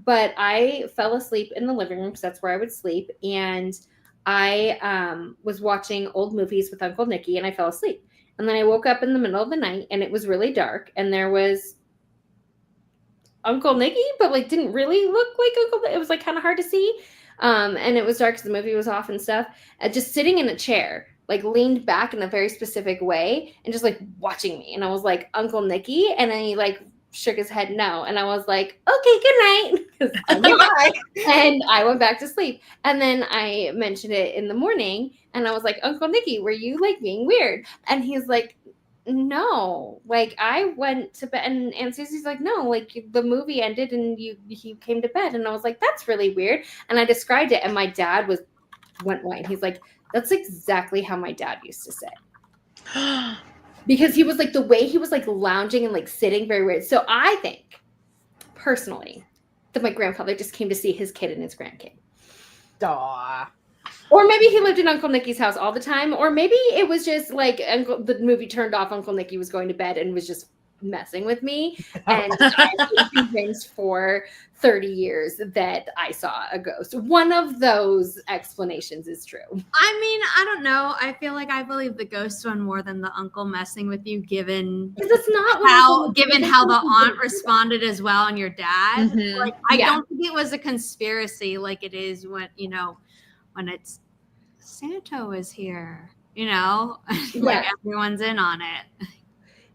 But I fell asleep in the living room because that's where I would sleep. And I was watching old movies with Uncle Nicky and I fell asleep. And then I woke up in the middle of the night and it was really dark. And there was Uncle Nicky, but like didn't really look like Uncle. It was like kind of hard to see. And it was dark because the movie was off and stuff. Just sitting in a chair, like leaned back in a very specific way and just like watching me. And I was like, Uncle Nicky. And then he like shook his head no. And I was like, okay, good night. Goodbye. And I went back to sleep. And then I mentioned it in the morning and I was like, Uncle Nicky, were you like being weird? And he's like, no, like I went to bed. And Susie's like, no, like the movie ended and he came to bed. And I was like, that's really weird. And I described it and my dad went white. He's like, that's exactly how my dad used to say. Because he was like, the way he was like lounging and like sitting very weird. So I think personally that my grandfather just came to see his kid and his grandkid. Aw. Or maybe he lived in Uncle Nicky's house all the time. Or maybe it was just like the movie turned off, Uncle Nicky was going to bed and was just messing with me. And I've been convinced for 30 years that I saw a ghost. One of those explanations is true. I mean, I don't know. I feel like I believe the ghost one more than the uncle messing with you, given Because it's not how the aunt responded as well and your dad. Mhm. Like, I don't think it was a conspiracy like it is when, when it's Santa is here, like everyone's in on it.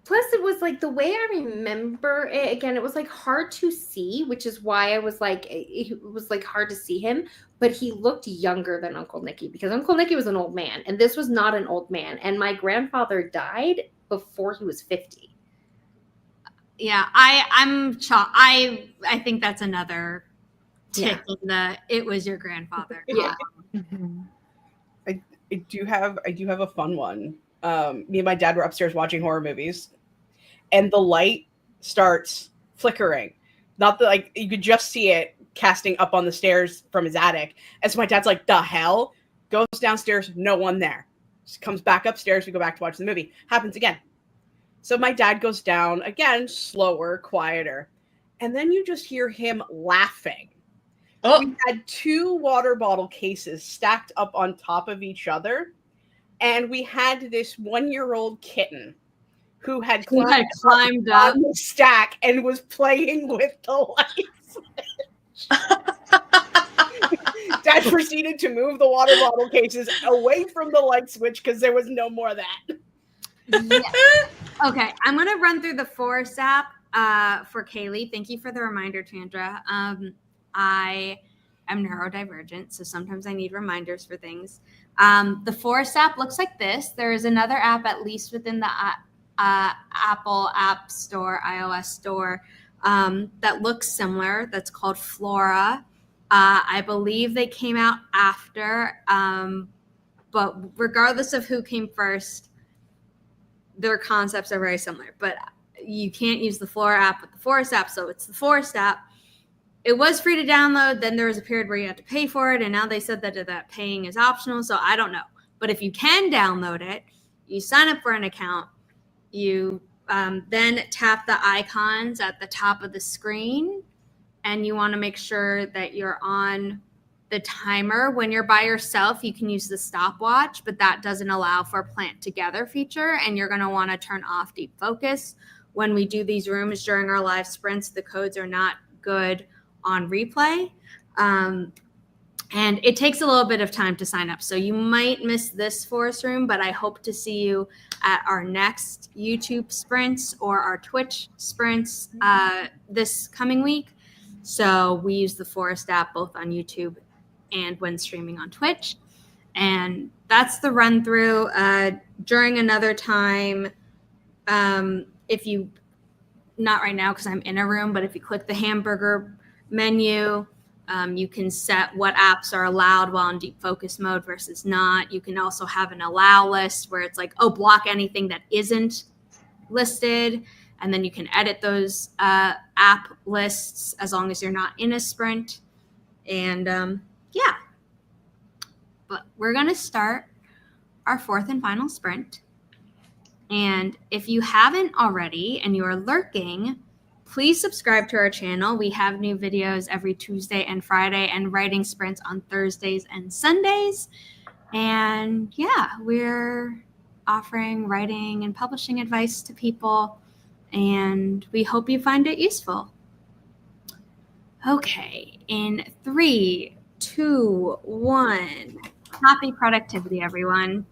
Plus, it was like the way I remember it, again, it was like hard to see, which is why I was like, it was like hard to see him, but he looked younger than Uncle Nicky because Uncle Nicky was an old man and this was not an old man. And my grandfather died before he was 50. Yeah, I'm shocked. I think that's another tick in the it was your grandfather. Yeah. I do have a fun one. Me and my dad were upstairs watching horror movies, and the light starts flickering. Not that like you could just see it casting up on the stairs from his attic. And so my dad's like, "The hell?" Goes downstairs, no one there. Just comes back upstairs. We go back to watch the movie. Happens again. So my dad goes down again, slower, quieter, and then you just hear him laughing. Oh. We had 2 water bottle cases stacked up on top of each other. And we had this 1-year-old kitten who had climbed up on the stack and was playing with the light switch. Dad proceeded to move the water bottle cases away from the light switch because there was no more of that. Yes. Okay, I'm going to run through the Forest app for Kaylee. Thank you for the reminder, Tandra. I am neurodivergent, so sometimes I need reminders for things. The Forest app looks like this. There is another app, at least within the Apple App Store, iOS Store, that looks similar. That's called Flora. I believe they came out after, but regardless of who came first, their concepts are very similar. But you can't use the Flora app with the Forest app, so it's the Forest app. It was free to download. Then there was a period where you had to pay for it. And now they said that paying is optional. So I don't know. But if you can download it, you sign up for an account. You then tap the icons at the top of the screen. And you want to make sure that you're on the timer. When you're by yourself, you can use the stopwatch. But that doesn't allow for plant together feature. And you're going to want to turn off deep focus. When we do these rooms during our live sprints, the codes are not good on replay, and it takes a little bit of time to sign up, so you might miss this Forest room, but I hope to see you at our next YouTube sprints or our Twitch sprints this coming week. So we use the Forest app both on YouTube and when streaming on Twitch, and that's the run through. During another time, if you, not right now because I'm in a room, but if you click the hamburger menu, you can set what apps are allowed while in deep focus mode versus not. You can also have an allow list where it's like, oh, block anything that isn't listed. And then you can edit those app lists as long as you're not in a sprint. And yeah, but we're going to start our 4th and final sprint. And if you haven't already and you are lurking, please subscribe to our channel. We have new videos every Tuesday and Friday and writing sprints on Thursdays and Sundays. And yeah, we're offering writing and publishing advice to people, and we hope you find it useful. Okay, in 3, 2, 1. Happy productivity, everyone.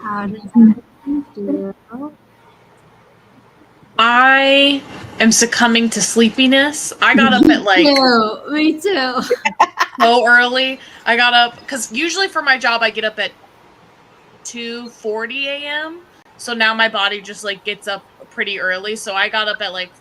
How does that do? I am succumbing to sleepiness. I got up at like Me too. so early. I got up because usually for my job I get up at 2:40 a.m. So now my body just like gets up pretty early. So I got up at like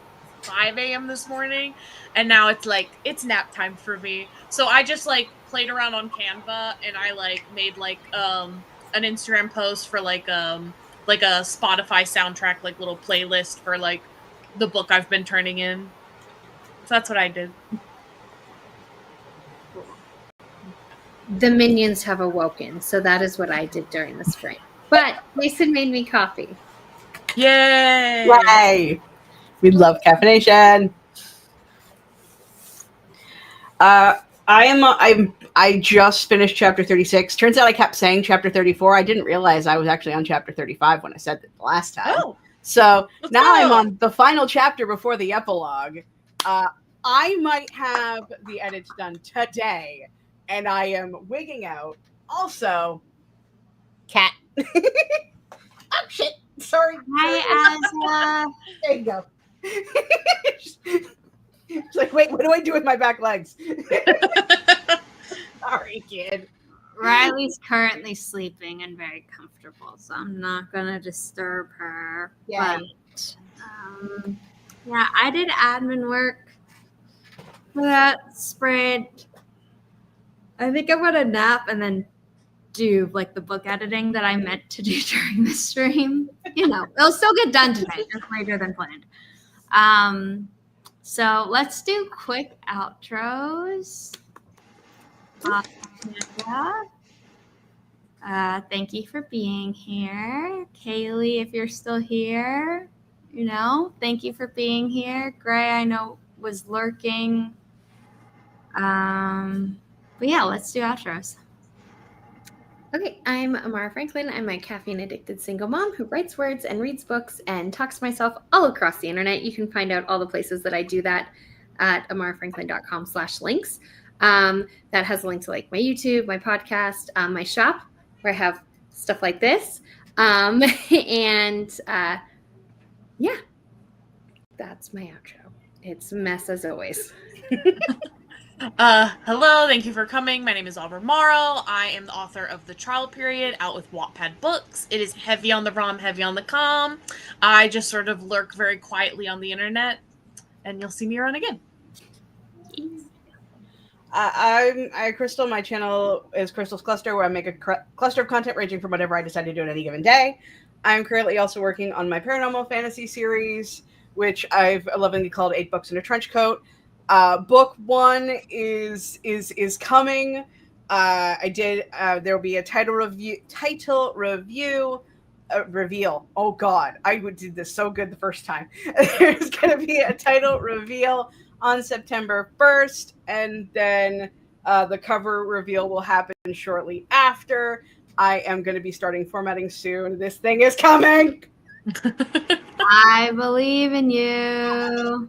5 a.m. this morning, and now it's like it's nap time for me. So I just like played around on Canva, and I like made like an Instagram post for like a Spotify soundtrack like little playlist for like the book I've been turning in. So that's what I did. The minions have awoken, so that is what I did during the spring. But Mason made me coffee. Yay! Yay! We love caffeination. I just finished chapter 36. Turns out I kept saying chapter 34. I didn't realize I was actually on chapter 35 when I said it the last time. Oh, So let's now go. I'm on the final chapter before the epilogue. I might have the edits done today, and I am wigging out. Also, cat. Oh shit! Sorry. Hi, Azza. There you go. It's like, wait, what do I do with my back legs? Sorry, kid. Riley's currently sleeping and very comfortable, so I'm not gonna disturb her. Yay. But yeah, I did admin work for that spread. I think I'm gonna nap and then do like the book editing that I meant to do during the stream. You know, it'll still get done today, just later than planned. So let's do quick outros. Thank you for being here. Kaylee, if you're still here, you know, thank you for being here. Gray, I know, was lurking. But yeah, let's do outros. Okay, I'm Amara Franklin. I'm a caffeine-addicted single mom who writes words and reads books and talks to myself all across the internet. You can find out all the places that I do that at amarafranklin.com/links. That has a link to like my YouTube, my podcast, my shop, where I have stuff like this. Yeah, that's my outro. It's a mess as always. Hello, thank you for coming. My name is Aubrey Morrow. I am the author of The Trial Period, out with Wattpad Books. It is heavy on the ROM, heavy on the com. I just sort of lurk very quietly on the internet, and you'll see me around again. I'm Crystal. My channel is Crystal's Cluster, where I make a cluster of content ranging from whatever I decide to do at any given day. I'm currently also working on my paranormal fantasy series, which I've lovingly called 8 Books in a Trench Coat. Book 1 is coming. There will be a title reveal. Oh God, I did this so good the first time. There's going to be a title reveal on September 1st, and then the cover reveal will happen shortly after. I am going to be starting formatting soon. This thing is coming. I believe in you.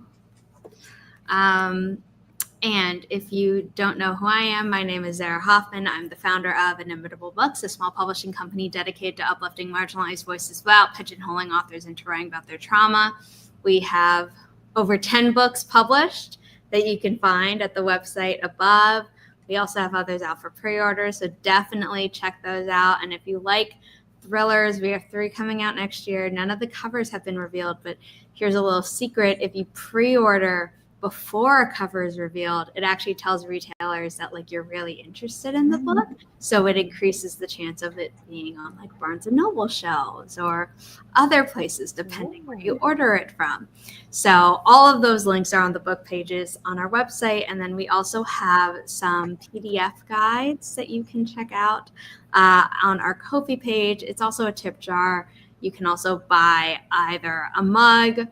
And if you don't know who I am, my name is Zara Hoffman. I'm the founder of Inimitable Books, a small publishing company dedicated to uplifting marginalized voices without pigeonholing authors into writing about their trauma. We have over 10 books published that you can find at the website above. We also have others out for pre-order, so definitely check those out. And if you like thrillers, we have 3 coming out next year. None of the covers have been revealed, but here's a little secret. If you pre-order before a cover is revealed, it actually tells retailers that like you're really interested in the book, so it increases the chance of it being on like Barnes and Noble shelves or other places depending where you order it from. So all of those links are on the book pages on our website, and then we also have some PDF guides that you can check out on our Ko-fi page. It's also a tip jar. You can also buy either a mug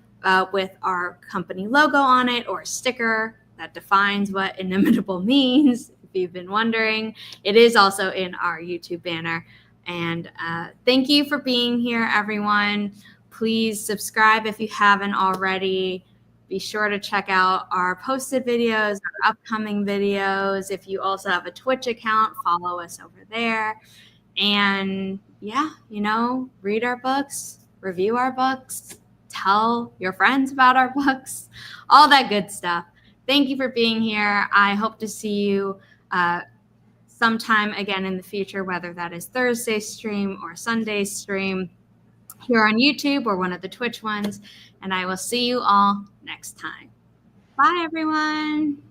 with our company logo on it, or a sticker that defines what inimitable means, if you've been wondering. It is also in our YouTube banner. And thank you for being here, everyone. Please subscribe if you haven't already. Be sure to check out our posted videos, our upcoming videos. If you also have a Twitch account, follow us over there. And yeah, read our books, review our books, tell your friends about our books, all that good stuff. Thank you for being here. I hope to see you sometime again in the future, whether that is Thursday's stream or Sunday's stream here on YouTube or one of the Twitch ones. And I will see you all next time. Bye, everyone.